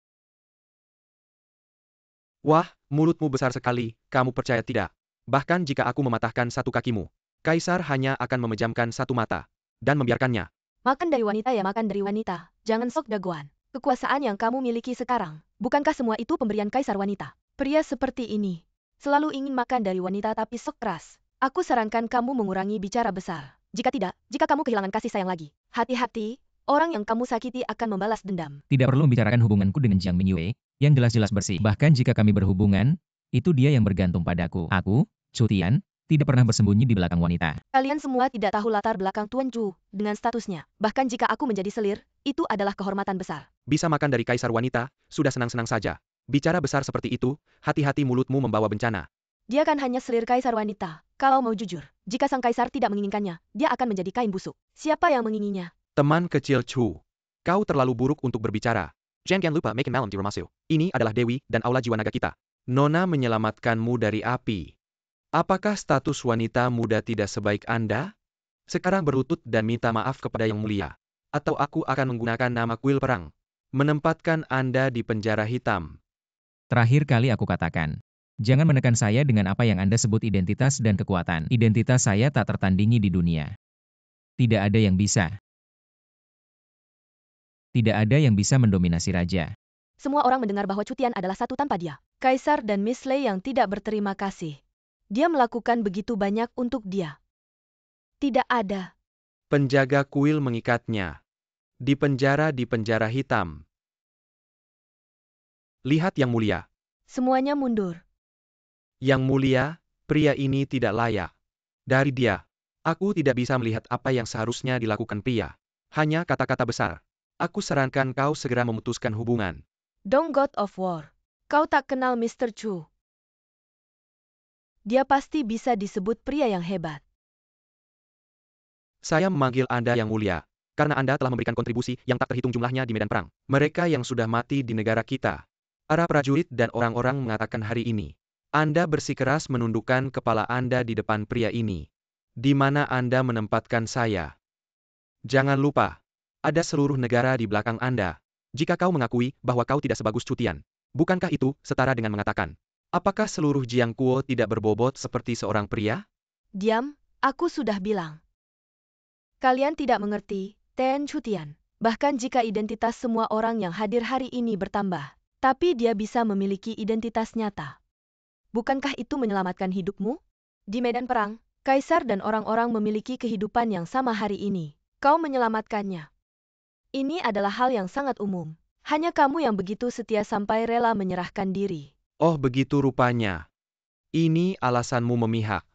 Wah, mulutmu besar sekali, kamu percaya tidak? Bahkan jika aku mematahkan satu kakimu, kaisar hanya akan memejamkan satu mata. Dan membiarkannya. Makan dari wanita ya makan dari wanita. Jangan sok jagoan. Kekuasaan yang kamu miliki sekarang, bukankah semua itu pemberian kaisar wanita? Pria seperti ini, selalu ingin makan dari wanita tapi sok keras. Aku sarankan kamu mengurangi bicara besar. Jika tidak, jika kamu kehilangan kasih sayang lagi, hati-hati, orang yang kamu sakiti akan membalas dendam. Tidak perlu membicarakan hubunganku dengan Jiang Mingyue, yang jelas-jelas bersih. Bahkan jika kami berhubungan, itu dia yang bergantung padaku. Aku, Chu Tian, tidak pernah bersembunyi di belakang wanita. Kalian semua tidak tahu latar belakang Tuan Chu dengan statusnya. Bahkan jika aku menjadi selir, itu adalah kehormatan besar. Bisa makan dari kaisar wanita, sudah senang-senang saja. Bicara besar seperti itu, hati-hati mulutmu membawa bencana. Dia kan hanya selir kaisar wanita. Kalau mau jujur, jika sang kaisar tidak menginginkannya, dia akan menjadi kain busuk. Siapa yang menginginnya? Teman kecil Chu. Kau terlalu buruk untuk berbicara. Jangan lupa make malam di Romasio. Ini adalah Dewi dan aula jiwa naga kita. Nona menyelamatkanmu dari api. Apakah status wanita muda tidak sebaik Anda? Sekarang berlutut dan minta maaf kepada Yang Mulia. Atau aku akan menggunakan nama kuil perang. Menempatkan Anda di penjara hitam. Terakhir kali aku katakan, jangan menekan saya dengan apa yang Anda sebut identitas dan kekuatan. Identitas saya tak tertandingi di dunia. Tidak ada yang bisa. Tidak ada yang bisa mendominasi raja. Semua orang mendengar bahwa Chu Tian adalah satu tanpa dia. Kaisar dan Miss Lei yang tidak berterima kasih. Dia melakukan begitu banyak untuk dia. Tidak ada. Penjaga kuil mengikatnya. Di penjara hitam. Lihat Yang Mulia. Semuanya mundur. Yang Mulia, pria ini tidak layak. Dari dia, aku tidak bisa melihat apa yang seharusnya dilakukan pria. Hanya kata-kata besar. Aku sarankan kau segera memutuskan hubungan. Dong God of War. Kau tak kenal Mr. Chu. Dia pasti bisa disebut pria yang hebat. Saya memanggil Anda Yang Mulia, karena Anda telah memberikan kontribusi yang tak terhitung jumlahnya di medan perang. Mereka yang sudah mati di negara kita. Para prajurit dan orang-orang mengatakan hari ini. Anda bersikeras menundukkan kepala Anda di depan pria ini. Di mana Anda menempatkan saya? Jangan lupa, ada seluruh negara di belakang Anda. Jika kau mengakui bahwa kau tidak sebagus Chu Tian, bukankah itu setara dengan mengatakan, apakah seluruh Jiangkuo tidak berbobot seperti seorang pria? Diam, aku sudah bilang. Kalian tidak mengerti, Ten Chu Tian. Bahkan jika identitas semua orang yang hadir hari ini bertambah, tapi dia bisa memiliki identitas nyata. Bukankah itu menyelamatkan hidupmu? Di medan perang, kaisar dan orang-orang memiliki kehidupan yang sama hari ini. Kau menyelamatkannya. Ini adalah hal yang sangat umum. Hanya kamu yang begitu setia sampai rela menyerahkan diri. Oh begitu rupanya. Ini alasanmu memihak.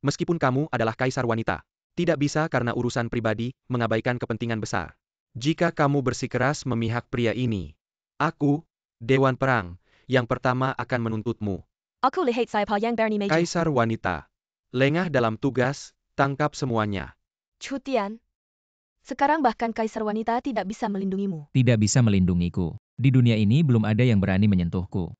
Meskipun kamu adalah kaisar wanita, tidak bisa karena urusan pribadi, mengabaikan kepentingan besar. Jika kamu bersikeras memihak pria ini, aku, Dewan Perang, yang pertama akan menuntutmu. Aku lihat siapa yang berani maju. Kaisar wanita. Lengah dalam tugas, tangkap semuanya. Chu Tian. Sekarang bahkan kaisar wanita tidak bisa melindungimu. Tidak bisa melindungiku. Di dunia ini belum ada yang berani menyentuhku.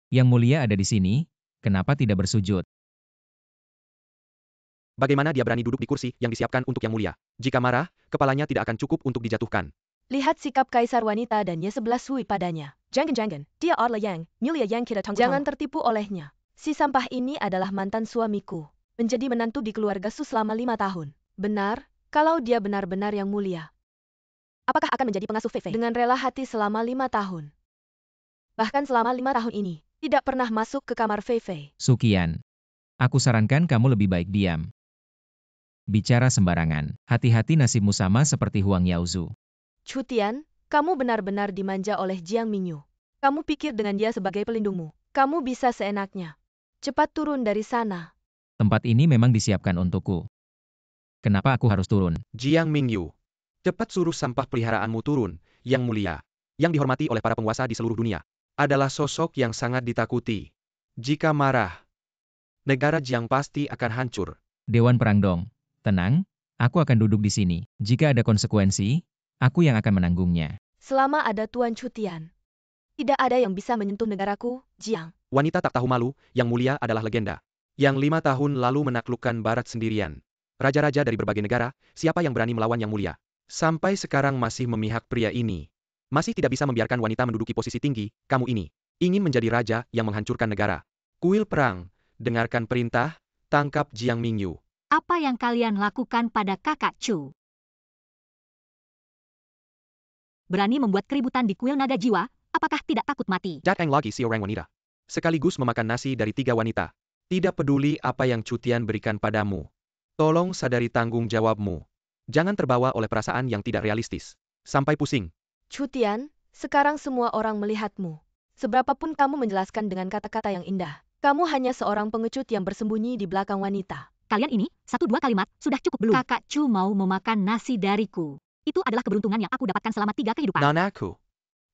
Yang Mulia ada di sini, kenapa tidak bersujud? Bagaimana dia berani duduk di kursi yang disiapkan untuk Yang Mulia? Jika marah, kepalanya tidak akan cukup untuk dijatuhkan. Lihat sikap kaisar wanita dan Ye-11 Hui padanya. Jangan, dia adalah yang mulia yang kita tanggung. Jangan tertipu olehnya. Si sampah ini adalah mantan suamiku. Menjadi menantu di keluarga Su selama 5 tahun. Benar, kalau dia benar-benar yang mulia. apakah akan menjadi pengasuh Fei Fei dengan rela hati selama 5 tahun? Bahkan selama 5 tahun ini, tidak pernah masuk ke kamar Fei Fei. Sukian. Aku sarankan kamu lebih baik diam. Bicara sembarangan. Hati-hati nasibmu sama seperti Huang Yaozu. Chu Tian, kamu benar-benar dimanja oleh Jiang Mingyu. Kamu pikir dengan dia sebagai pelindungmu, kamu bisa seenaknya. Cepat turun dari sana. Tempat ini memang disiapkan untukku. Kenapa aku harus turun? Jiang Mingyu, cepat suruh sampah peliharaanmu turun, Yang Mulia. Yang dihormati oleh para penguasa di seluruh dunia. Adalah sosok yang sangat ditakuti. Jika marah, negara Jiang pasti akan hancur. Dewan Perang dong. Tenang, aku akan duduk di sini. Jika ada konsekuensi, aku yang akan menanggungnya. Selama ada Tuan Chu Tian, tidak ada yang bisa menyentuh negaraku, Jiang. Wanita tak tahu malu, Yang Mulia adalah legenda. Yang 5 tahun lalu menaklukkan Barat sendirian. Raja-raja dari berbagai negara, siapa yang berani melawan Yang Mulia? Sampai sekarang masih memihak pria ini. Masih tidak bisa membiarkan wanita menduduki posisi tinggi, kamu ini. Ingin menjadi raja yang menghancurkan negara. Kuil perang, dengarkan perintah, tangkap Jiang Mingyu. Apa yang kalian lakukan pada kakak Chu? Berani membuat keributan di kuil naga jiwa, apakah tidak takut mati? Jack Eng lagi si orang wanita. Sekaligus memakan nasi dari 3 wanita. Tidak peduli apa yang Chu Tian berikan padamu. Tolong sadari tanggung jawabmu. Jangan terbawa oleh perasaan yang tidak realistis. Sampai pusing. Chu Tian, sekarang semua orang melihatmu. Seberapapun kamu menjelaskan dengan kata-kata yang indah, kamu hanya seorang pengecut yang bersembunyi di belakang wanita. Kalian ini, 1-2 kalimat, sudah cukup belum? Kakak Chu mau memakan nasi dariku. Itu adalah keberuntungan yang aku dapatkan selama 3 kehidupan. Nanaku.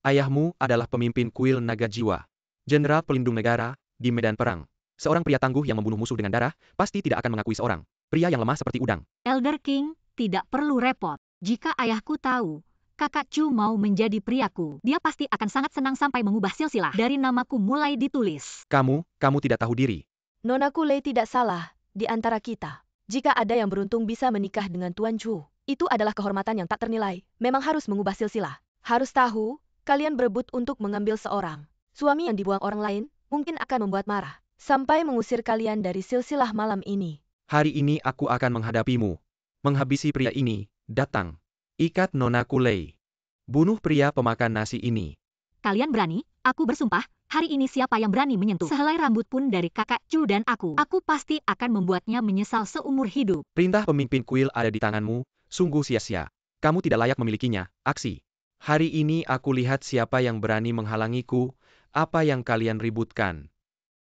Ayahmu adalah pemimpin kuil naga jiwa. Jenderal pelindung negara, di medan perang. Seorang pria tangguh yang membunuh musuh dengan darah, pasti tidak akan mengakui seorang pria yang lemah seperti udang. Elder King, tidak perlu repot. Jika ayahku tahu, kakak Chu mau menjadi priaku, dia pasti akan sangat senang sampai mengubah silsilah dari namaku mulai ditulis. Kamu tidak tahu diri. Nonaku Lei tidak salah di antara kita. Jika ada yang beruntung bisa menikah dengan Tuan Chu, itu adalah kehormatan yang tak ternilai. Memang harus mengubah silsilah. Harus tahu, kalian berebut untuk mengambil seorang suami yang dibuang orang lain, mungkin akan membuat marah, sampai mengusir kalian dari silsilah malam ini. Hari ini aku akan menghadapimu. Menghabisi pria ini, datang. Ikat Nonaku Lei. Bunuh pria pemakan nasi ini. Kalian berani? Aku bersumpah, hari ini siapa yang berani menyentuh sehelai rambut pun dari kakak Chu dan aku pasti akan membuatnya menyesal seumur hidup. Perintah pemimpin kuil ada di tanganmu, sungguh sia-sia. Kamu tidak layak memilikinya, aksi. Hari ini aku lihat siapa yang berani menghalangiku, apa yang kalian ributkan.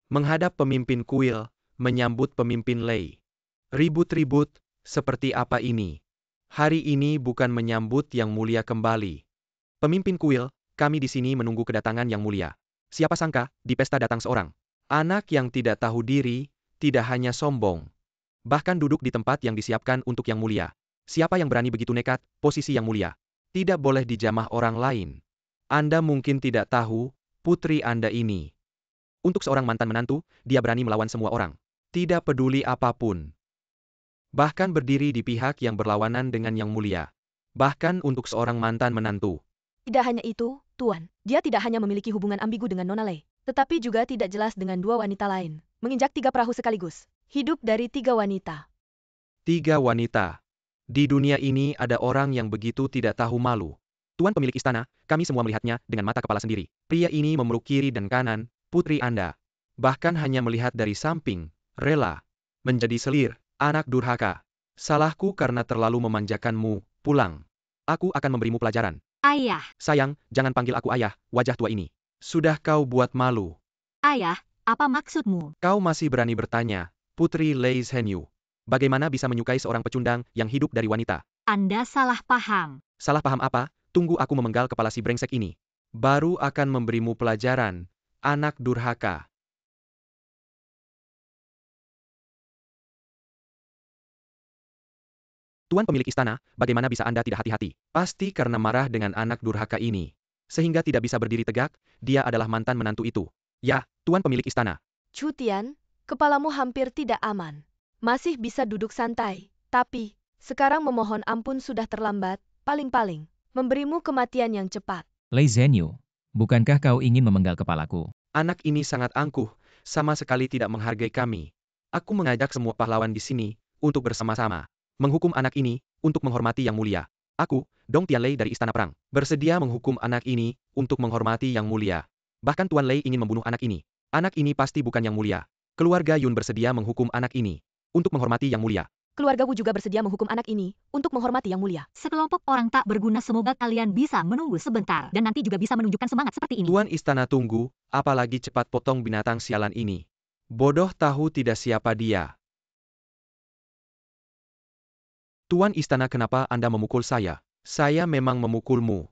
Menghadap pemimpin kuil, menyambut pemimpin Lei. Ribut-ribut, seperti apa ini? Hari ini bukan menyambut Yang Mulia kembali. Pemimpin kuil, kami di sini menunggu kedatangan Yang Mulia. Siapa sangka, di pesta datang seorang anak yang tidak tahu diri, tidak hanya sombong. Bahkan duduk di tempat yang disiapkan untuk Yang Mulia. Siapa yang berani begitu nekat, posisi Yang Mulia? Tidak boleh dijamah orang lain. Anda mungkin tidak tahu, putri Anda ini. Untuk seorang mantan menantu, dia berani melawan semua orang. Tidak peduli apapun. Bahkan berdiri di pihak yang berlawanan dengan Yang Mulia. Bahkan untuk seorang mantan menantu. Tidak hanya itu, Tuan. Dia tidak hanya memiliki hubungan ambigu dengan Nona Lei, tetapi juga tidak jelas dengan 2 wanita lain. Menginjak 3 perahu sekaligus. Hidup dari 3 wanita. 3 wanita. Di dunia ini ada orang yang begitu tidak tahu malu. Tuan pemilik istana, kami semua melihatnya dengan mata kepala sendiri. Pria ini memeluk kiri dan kanan, putri Anda. Bahkan hanya melihat dari samping, rela. Menjadi selir, anak durhaka. Salahku karena terlalu memanjakanmu, pulang. Aku akan memberimu pelajaran. Ayah. Sayang, jangan panggil aku ayah, wajah tua ini. Sudah kau buat malu. Ayah, apa maksudmu? Kau masih berani bertanya, Putri Lei Zhenyu. Bagaimana bisa menyukai seorang pecundang yang hidup dari wanita? Anda salah paham. Salah paham apa? Tunggu aku memenggal kepala si brengsek ini. Baru akan memberimu pelajaran, anak durhaka. Tuan pemilik istana, bagaimana bisa Anda tidak hati-hati? Pasti karena marah dengan anak durhaka ini. Sehingga tidak bisa berdiri tegak, dia adalah mantan menantu itu. Ya, Tuan pemilik istana. Chu Tian, kepalamu hampir tidak aman. Masih bisa duduk santai, tapi sekarang memohon ampun sudah terlambat, paling-paling memberimu kematian yang cepat. Lei Zhenyu, bukankah kau ingin memenggal kepalaku? Anak ini sangat angkuh, sama sekali tidak menghargai kami. Aku mengajak semua pahlawan di sini untuk bersama-sama menghukum anak ini untuk menghormati Yang Mulia. Aku Dong Tianlei dari Istana Perang, bersedia menghukum anak ini untuk menghormati Yang Mulia. Bahkan Tuan Lei ingin membunuh anak ini. Anak ini pasti bukan Yang Mulia. Keluarga Yun bersedia menghukum anak ini untuk menghormati Yang Mulia. Keluarga Wu juga bersedia menghukum anak ini untuk menghormati Yang Mulia. Sekelompok orang tak berguna, semoga kalian bisa menunggu sebentar dan nanti juga bisa menunjukkan semangat seperti ini. Tuan Istana tunggu, apalagi cepat potong binatang sialan ini. Bodoh tahu tidak siapa dia. Tuan Istana, kenapa Anda memukul saya? Saya memang memukulmu.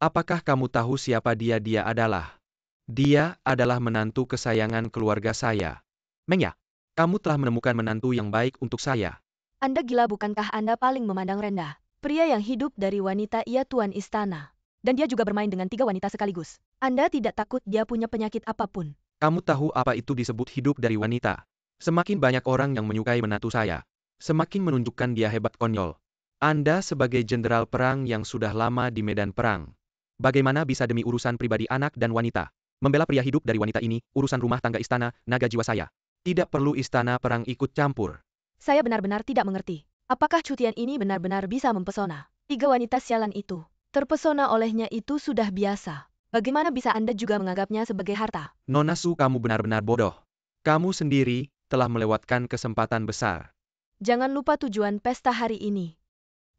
Apakah kamu tahu siapa dia? Dia adalah menantu kesayangan keluarga saya. Meng Ya, kamu telah menemukan menantu yang baik untuk saya. Anda gila, bukankah Anda paling memandang rendah pria yang hidup dari wanita? Ia Tuan Istana. Dan dia juga bermain dengan 3 wanita sekaligus. Anda tidak takut dia punya penyakit apapun? Kamu tahu apa itu disebut hidup dari wanita? Semakin banyak orang yang menyukai menantu saya, semakin menunjukkan dia hebat. Konyol. Anda sebagai jenderal perang yang sudah lama di medan perang, bagaimana bisa demi urusan pribadi anak dan wanita membela pria hidup dari wanita ini? Urusan rumah tangga istana, naga jiwa saya. Tidak perlu istana perang ikut campur. Saya benar-benar tidak mengerti. Apakah Chu Tian ini benar-benar bisa mempesona? 3 wanita sialan itu. Terpesona olehnya itu sudah biasa. Bagaimana bisa Anda juga menganggapnya sebagai harta? Nona Su, kamu benar-benar bodoh. Kamu sendiri telah melewatkan kesempatan besar. Jangan lupa tujuan pesta hari ini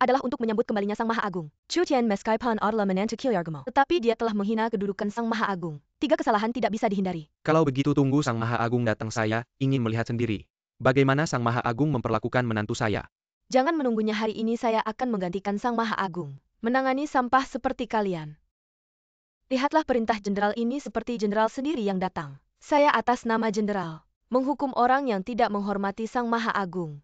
adalah untuk menyambut kembalinya Sang Maha Agung. Chu Tian meskipun adalah menantu Kilyargamo, tetapi dia telah menghina kedudukan Sang Maha Agung. 3 kesalahan tidak bisa dihindari. Kalau begitu tunggu Sang Maha Agung datang, saya ingin melihat sendiri bagaimana Sang Maha Agung memperlakukan menantu saya. Jangan menunggunya, hari ini saya akan menggantikan Sang Maha Agung menangani sampah seperti kalian. Lihatlah perintah jenderal ini seperti jenderal sendiri yang datang. Saya atas nama jenderal menghukum orang yang tidak menghormati Sang Maha Agung.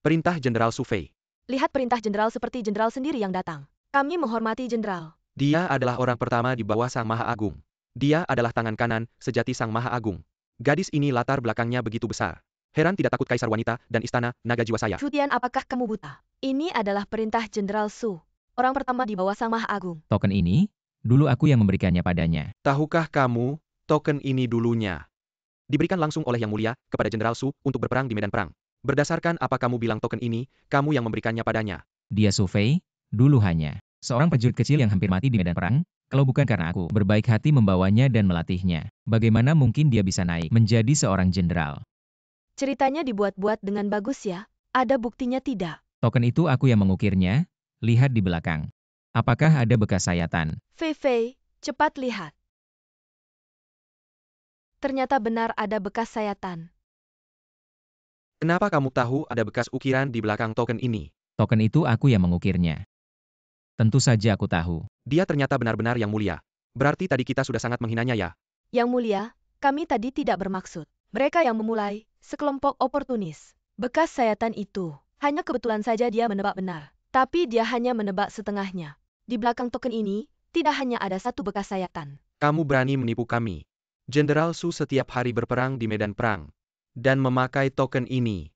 Perintah Jenderal Su Fei. Lihat perintah jenderal seperti jenderal sendiri yang datang. Kami menghormati jenderal. Dia adalah orang pertama di bawah Sang Maha Agung. Dia adalah tangan kanan sejati Sang Maha Agung. Gadis ini latar belakangnya begitu besar. Heran tidak takut kaisar wanita dan istana naga jiwa saya. Chu Tian, apakah kamu buta? Ini adalah perintah Jenderal Su, orang pertama di bawah Sang Maha Agung. Token ini, dulu aku yang memberikannya padanya. Tahukah kamu, token ini dulunya diberikan langsung oleh Yang Mulia kepada Jenderal Su untuk berperang di medan perang. Berdasarkan apa kamu bilang token ini, kamu yang memberikannya padanya? Dia Su Fei, dulu hanya seorang prajurit kecil yang hampir mati di medan perang. Kalau bukan karena aku berbaik hati membawanya dan melatihnya, bagaimana mungkin dia bisa naik menjadi seorang jenderal? Ceritanya dibuat-buat dengan bagus ya. Ada buktinya tidak? Token itu aku yang mengukirnya. Lihat di belakang. Apakah ada bekas sayatan? Fei Fei, cepat lihat. Ternyata benar ada bekas sayatan. Kenapa kamu tahu ada bekas ukiran di belakang token ini? Token itu aku yang mengukirnya. Tentu saja aku tahu. Dia ternyata benar-benar Yang Mulia. Berarti tadi kita sudah sangat menghinanya ya? Yang Mulia, kami tadi tidak bermaksud. Mereka yang memulai, sekelompok oportunis. Bekas sayatan itu, hanya kebetulan saja dia menebak benar. Tapi dia hanya menebak setengahnya. Di belakang token ini, tidak hanya ada 1 bekas sayatan. Kamu berani menipu kami. Jenderal Su setiap hari berperang di medan perang dan memakai token ini.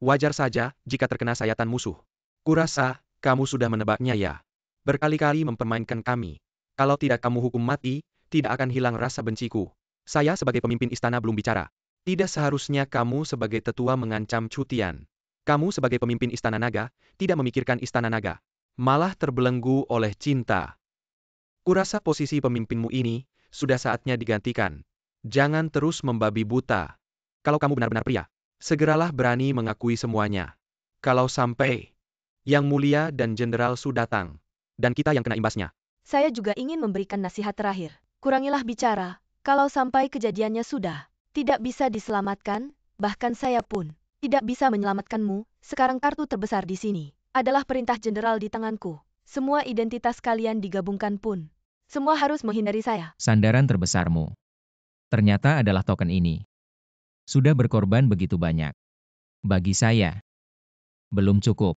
Wajar saja jika terkena sayatan musuh. Kurasa, kamu sudah menebaknya ya. Berkali-kali mempermainkan kami. Kalau tidak kamu hukum mati, tidak akan hilang rasa benciku. Saya sebagai pemimpin istana belum bicara. Tidak seharusnya kamu sebagai tetua mengancam Chu Tian. Kamu sebagai pemimpin istana naga, tidak memikirkan istana naga. Malah terbelenggu oleh cinta. Kurasa posisi pemimpinmu ini, sudah saatnya digantikan. Jangan terus membabi buta. Kalau kamu benar-benar pria, segeralah berani mengakui semuanya. Kalau sampai Yang Mulia dan Jenderal Su datang, dan kita yang kena imbasnya. Saya juga ingin memberikan nasihat terakhir. Kurangilah bicara, kalau sampai kejadiannya sudah tidak bisa diselamatkan, bahkan saya pun tidak bisa menyelamatkanmu. Sekarang kartu terbesar di sini adalah perintah jenderal di tanganku. Semua identitas kalian digabungkan pun, semua harus menghindari saya. Sandaran terbesarmu ternyata adalah token ini. Sudah berkorban begitu banyak. Bagi saya, belum cukup.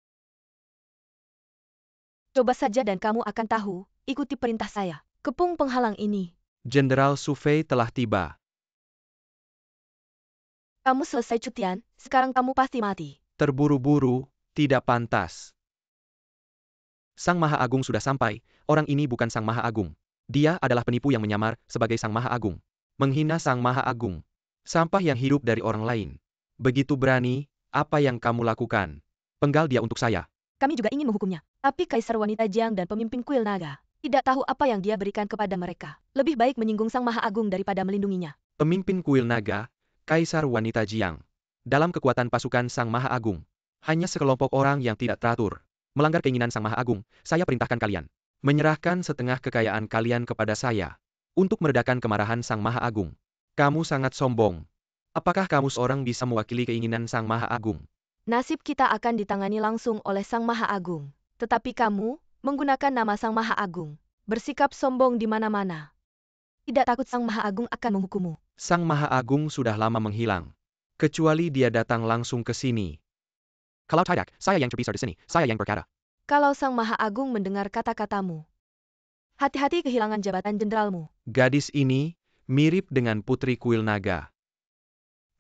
Coba saja dan kamu akan tahu, ikuti perintah saya. Kepung penghalang ini. Jenderal Su Fei telah tiba. Kamu selesai Chu Tian, sekarang kamu pasti mati. Terburu-buru, tidak pantas. Sang Maha Agung sudah sampai, orang ini bukan Sang Maha Agung. Dia adalah penipu yang menyamar sebagai Sang Maha Agung. Menghina Sang Maha Agung. Sampah yang hidup dari orang lain. Begitu berani, apa yang kamu lakukan? Penggal dia untuk saya. kami juga ingin menghukumnya. Tapi Kaisar Wanita Jiang dan pemimpin kuil naga tidak tahu apa yang dia berikan kepada mereka. Lebih baik menyinggung Sang Maha Agung daripada melindunginya. Pemimpin kuil naga, Kaisar Wanita Jiang. Dalam kekuatan pasukan Sang Maha Agung, hanya sekelompok orang yang tidak teratur. Melanggar keinginan Sang Maha Agung, saya perintahkan kalian. Menyerahkan setengah kekayaan kalian kepada saya. Untuk meredakan kemarahan Sang Maha Agung. Kamu sangat sombong. Apakah kamu seorang bisa mewakili keinginan Sang Maha Agung? Nasib kita akan ditangani langsung oleh Sang Maha Agung. Tetapi kamu, menggunakan nama Sang Maha Agung, bersikap sombong di mana-mana. Tidak takut Sang Maha Agung akan menghukummu. Sang Maha Agung sudah lama menghilang. Kecuali dia datang langsung ke sini. Kalau tidak, saya yang terpisah di sini, saya yang berkata. Kalau Sang Maha Agung mendengar kata-katamu, hati-hati kehilangan jabatan jenderalmu. Gadis ini mirip dengan putri kuil naga.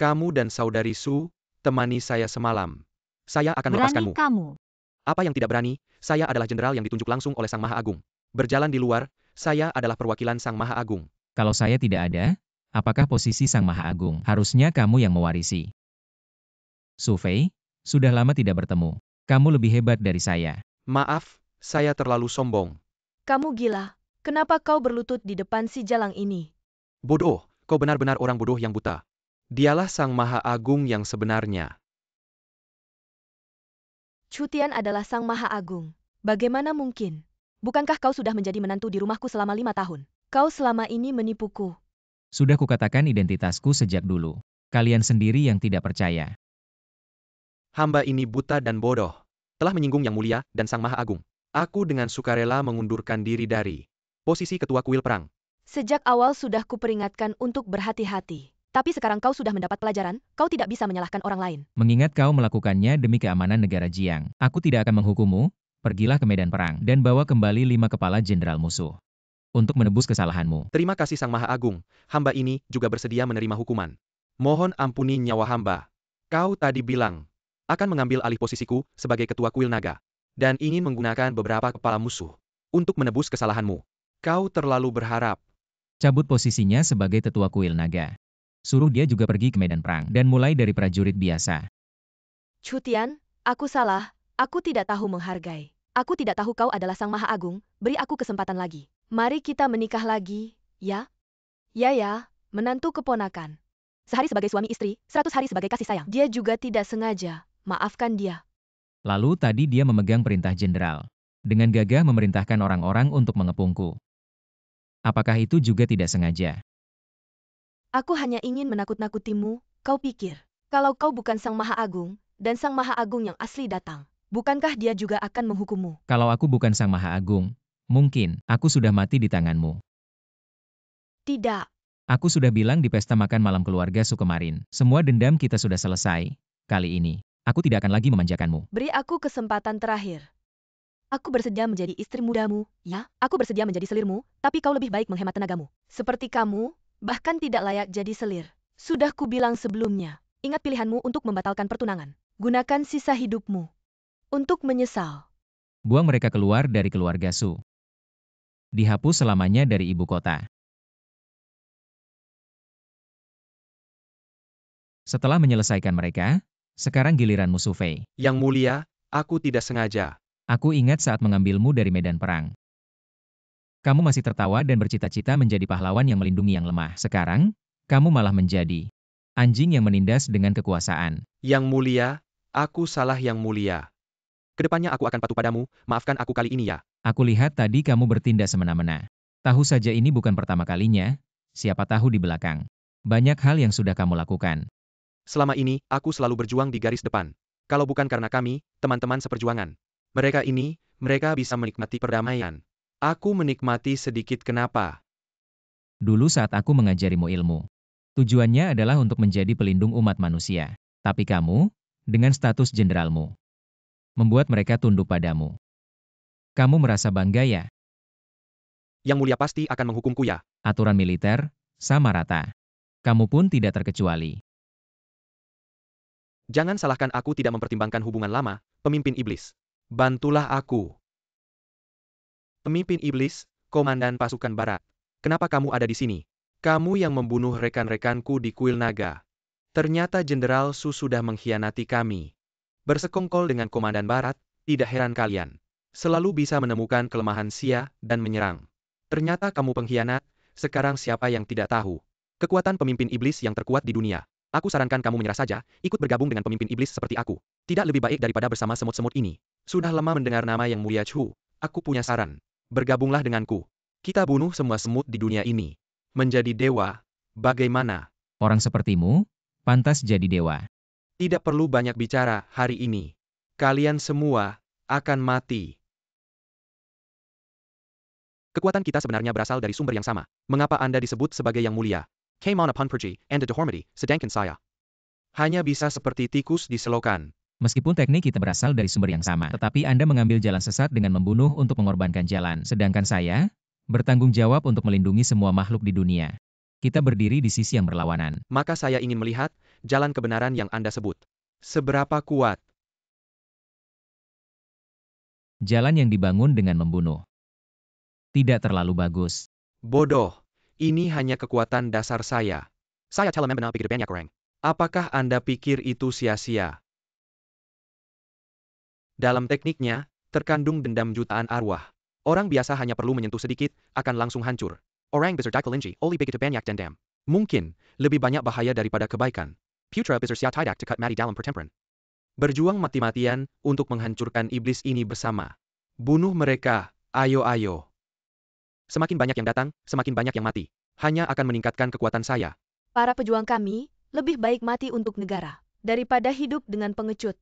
Kamu dan saudari Su temani saya semalam. Saya akan melepaskanmu. Berani kamu. Apa yang tidak berani, saya adalah jenderal yang ditunjuk langsung oleh Sang Maha Agung. Berjalan di luar, saya adalah perwakilan Sang Maha Agung. Kalau saya tidak ada, apakah posisi Sang Maha Agung? Harusnya kamu yang mewarisi. Su Fei, sudah lama tidak bertemu. Kamu lebih hebat dari saya. Maaf, saya terlalu sombong. Kamu gila. Kenapa kau berlutut di depan si jalang ini? Bodoh, kau benar-benar orang bodoh yang buta. Dialah Sang Maha Agung yang sebenarnya. Chu Tian adalah Sang Maha Agung. Bagaimana mungkin? Bukankah kau sudah menjadi menantu di rumahku selama 5 tahun? Kau selama ini menipuku. Sudah kukatakan identitasku sejak dulu. Kalian sendiri yang tidak percaya. Hamba ini buta dan bodoh. Telah menyinggung Yang Mulia dan Sang Maha Agung. Aku dengan sukarela mengundurkan diri dari posisi ketua kuil perang. Sejak awal sudah kuperingatkan untuk berhati-hati. Tapi sekarang kau sudah mendapat pelajaran, kau tidak bisa menyalahkan orang lain. Mengingat kau melakukannya demi keamanan negara Jiang, aku tidak akan menghukummu. Pergilah ke medan perang dan bawa kembali 5 kepala jenderal musuh. Untuk menebus kesalahanmu. Terima kasih Sang Maha Agung, hamba ini juga bersedia menerima hukuman. Mohon ampuni nyawa hamba. Kau tadi bilang, akan mengambil alih posisiku sebagai ketua kuil naga. Dan ingin menggunakan beberapa kepala musuh untuk menebus kesalahanmu. Kau terlalu berharap. Cabut posisinya sebagai tetua kuil naga. Suruh dia juga pergi ke medan perang dan mulai dari prajurit biasa. Chu Tian, aku salah, aku tidak tahu menghargai. Aku tidak tahu kau adalah Sang Maha Agung, beri aku kesempatan lagi. Mari kita menikah lagi, ya? Ya, menantu keponakan. Sehari sebagai suami istri, 100 hari sebagai kasih sayang. Dia juga tidak sengaja, maafkan dia. Lalu tadi dia memegang perintah jenderal. Dengan gagah memerintahkan orang-orang untuk mengepungku. Apakah itu juga tidak sengaja? Aku hanya ingin menakut-nakutimu, kau pikir. Kalau kau bukan Sang Maha Agung, dan Sang Maha Agung yang asli datang, bukankah dia juga akan menghukummu? Kalau aku bukan Sang Maha Agung, mungkin aku sudah mati di tanganmu. Tidak. Aku sudah bilang di pesta makan malam keluarga Su kemarin, semua dendam kita sudah selesai. Kali ini, aku tidak akan lagi memanjakanmu. Beri aku kesempatan terakhir. Aku bersedia menjadi istri mudamu, ya? Aku bersedia menjadi selirmu, tapi kau lebih baik menghemat tenagamu. Seperti kamu, bahkan tidak layak jadi selir. Sudah kubilang sebelumnya, ingat pilihanmu untuk membatalkan pertunangan. Gunakan sisa hidupmu untuk menyesal. Buang mereka keluar dari keluarga Su. Dihapus selamanya dari ibu kota. Setelah menyelesaikan mereka, sekarang giliran Su Fei. Yang Mulia, aku tidak sengaja. Aku ingat saat mengambilmu dari medan perang. Kamu masih tertawa dan bercita-cita menjadi pahlawan yang melindungi yang lemah. Sekarang, kamu malah menjadi anjing yang menindas dengan kekuasaan. Yang Mulia, aku salah Yang Mulia. Kedepannya aku akan patuh padamu, maafkan aku kali ini ya. Aku lihat tadi kamu bertindak semena-mena. Tahu saja ini bukan pertama kalinya, siapa tahu di belakang. Banyak hal yang sudah kamu lakukan. Selama ini, aku selalu berjuang di garis depan. Kalau bukan karena kami, teman-teman seperjuangan. Mereka bisa menikmati perdamaian. Aku menikmati sedikit kenapa. Dulu saat aku mengajarimu ilmu, tujuannya adalah untuk menjadi pelindung umat manusia. Tapi kamu, dengan status jenderalmu, membuat mereka tunduk padamu. Kamu merasa bangga ya? Yang Mulia pasti akan menghukumku ya. Aturan militer, sama rata. Kamu pun tidak terkecuali. Jangan salahkan aku tidak mempertimbangkan hubungan lama, pemimpin iblis. Bantulah aku. Pemimpin iblis, komandan pasukan barat. Kenapa kamu ada di sini? Kamu yang membunuh rekan-rekanku di kuil naga. Ternyata Jenderal Su sudah mengkhianati kami. Bersekongkol dengan komandan barat, Tidak heran kalian selalu bisa menemukan kelemahan Xia dan menyerang. Ternyata kamu pengkhianat, sekarang siapa yang tidak tahu? Kekuatan pemimpin iblis yang terkuat di dunia. Aku sarankan kamu menyerah saja, ikut bergabung dengan pemimpin iblis seperti aku. Tidak lebih baik daripada bersama semut-semut ini. Sudah lama mendengar nama yang mulia Chu. Aku punya saran. Bergabunglah denganku. Kita bunuh semua semut di dunia ini. Menjadi dewa, bagaimana? Orang sepertimu, pantas jadi dewa. Tidak perlu banyak bicara hari ini. Kalian semua akan mati. Kekuatan kita sebenarnya berasal dari sumber yang sama. Mengapa Anda disebut sebagai yang mulia? Came on upon pergi, and a deformity, sedangkan saya hanya bisa seperti tikus di selokan. Meskipun teknik kita berasal dari sumber yang sama, tetapi Anda mengambil jalan sesat dengan membunuh untuk mengorbankan jalan. Sedangkan saya, bertanggung jawab untuk melindungi semua makhluk di dunia. Kita berdiri di sisi yang berlawanan. Maka saya ingin melihat jalan kebenaran yang Anda sebut. Seberapa kuat? Jalan yang dibangun dengan membunuh. Tidak terlalu bagus. Bodoh. Ini hanya kekuatan dasar saya. Saya telah membenal pikir banyak orang. Apakah Anda pikir itu sia-sia? Dalam tekniknya, terkandung dendam jutaan arwah. Orang biasa hanya perlu menyentuh sedikit, akan langsung hancur. Orang besar dikelinci, oleh begitu banyak dendam. Mungkin, lebih banyak bahaya daripada kebaikan. Putra besar sia tidak dekat mati dalam pertempuran. Berjuang mati-matian, untuk menghancurkan iblis ini bersama. Bunuh mereka, ayo-ayo. Semakin banyak yang datang, semakin banyak yang mati. Hanya akan meningkatkan kekuatan saya. Para pejuang kami, lebih baik mati untuk negara, daripada hidup dengan pengecut.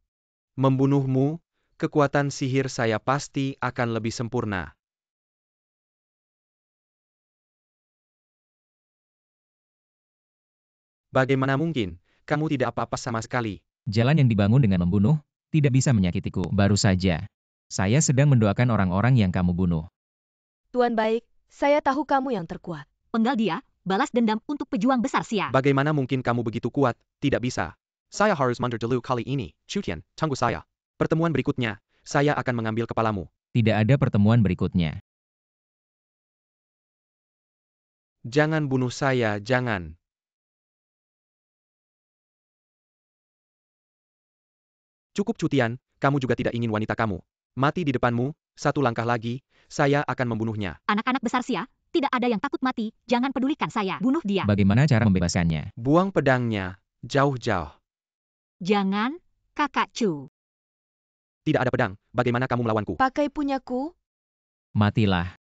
Membunuhmu, kekuatan sihir saya pasti akan lebih sempurna. Bagaimana mungkin? Kamu tidak apa-apa sama sekali. Jalan yang dibangun dengan membunuh, tidak bisa menyakitiku. Baru saja. Saya sedang mendoakan orang-orang yang kamu bunuh. Tuan baik, saya tahu kamu yang terkuat. Penggal dia, balas dendam untuk pejuang besar Xia. Bagaimana mungkin kamu begitu kuat? Tidak bisa. Saya harus mundur dulu kali ini. Chutian, tunggu saya. Pertemuan berikutnya, saya akan mengambil kepalamu. Tidak ada pertemuan berikutnya. Jangan bunuh saya, jangan. Cukup Cutian, kamu juga tidak ingin wanita kamu mati di depanmu. Satu langkah lagi, saya akan membunuhnya. Anak-anak besar Xia, tidak ada yang takut mati, jangan pedulikan saya. Bunuh dia. Bagaimana cara membebaskannya? Buang pedangnya, jauh-jauh. Jangan, Kakak Chu. Tidak ada pedang, bagaimana kamu melawanku? Pakai punyaku, Matilah.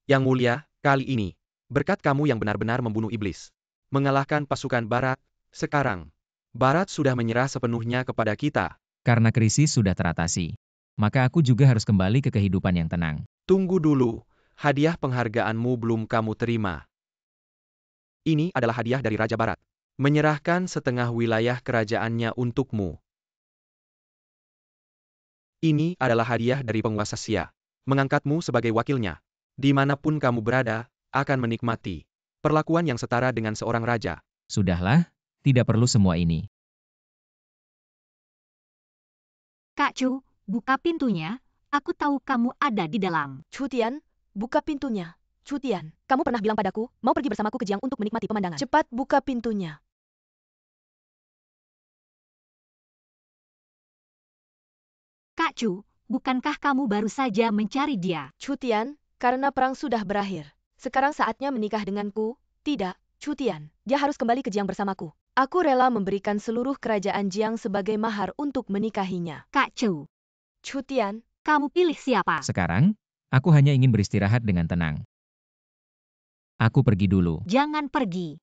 Yang mulia, kali ini, berkat kamu yang benar-benar membunuh iblis. Mengalahkan pasukan Barat, sekarang. Barat sudah menyerah sepenuhnya kepada kita. Karena krisis sudah teratasi. Maka aku juga harus kembali ke kehidupan yang tenang. Tunggu dulu, hadiah penghargaanmu belum kamu terima. Ini adalah hadiah dari Raja Barat. Menyerahkan setengah wilayah kerajaannya untukmu. Ini adalah hadiah dari penguasa Xia. Mengangkatmu sebagai wakilnya. Dimanapun kamu berada, akan menikmati perlakuan yang setara dengan seorang raja. Sudahlah, tidak perlu semua ini. Kak Chu, buka pintunya, aku tahu kamu ada di dalam. Cutian, buka pintunya. Cutian, kamu pernah bilang padaku, mau pergi bersamaku ke Jiang untuk menikmati pemandangan. Cepat buka pintunya. Kak Chu, bukankah kamu baru saja mencari dia? Cutian, karena perang sudah berakhir. Sekarang saatnya menikah denganku. Tidak, Cutian, dia harus kembali ke Jiang bersamaku. Aku rela memberikan seluruh kerajaan Jiang sebagai mahar untuk menikahinya. Kak Chu, Cutian, kamu pilih siapa? Sekarang, aku hanya ingin beristirahat dengan tenang. Aku pergi dulu. Jangan pergi.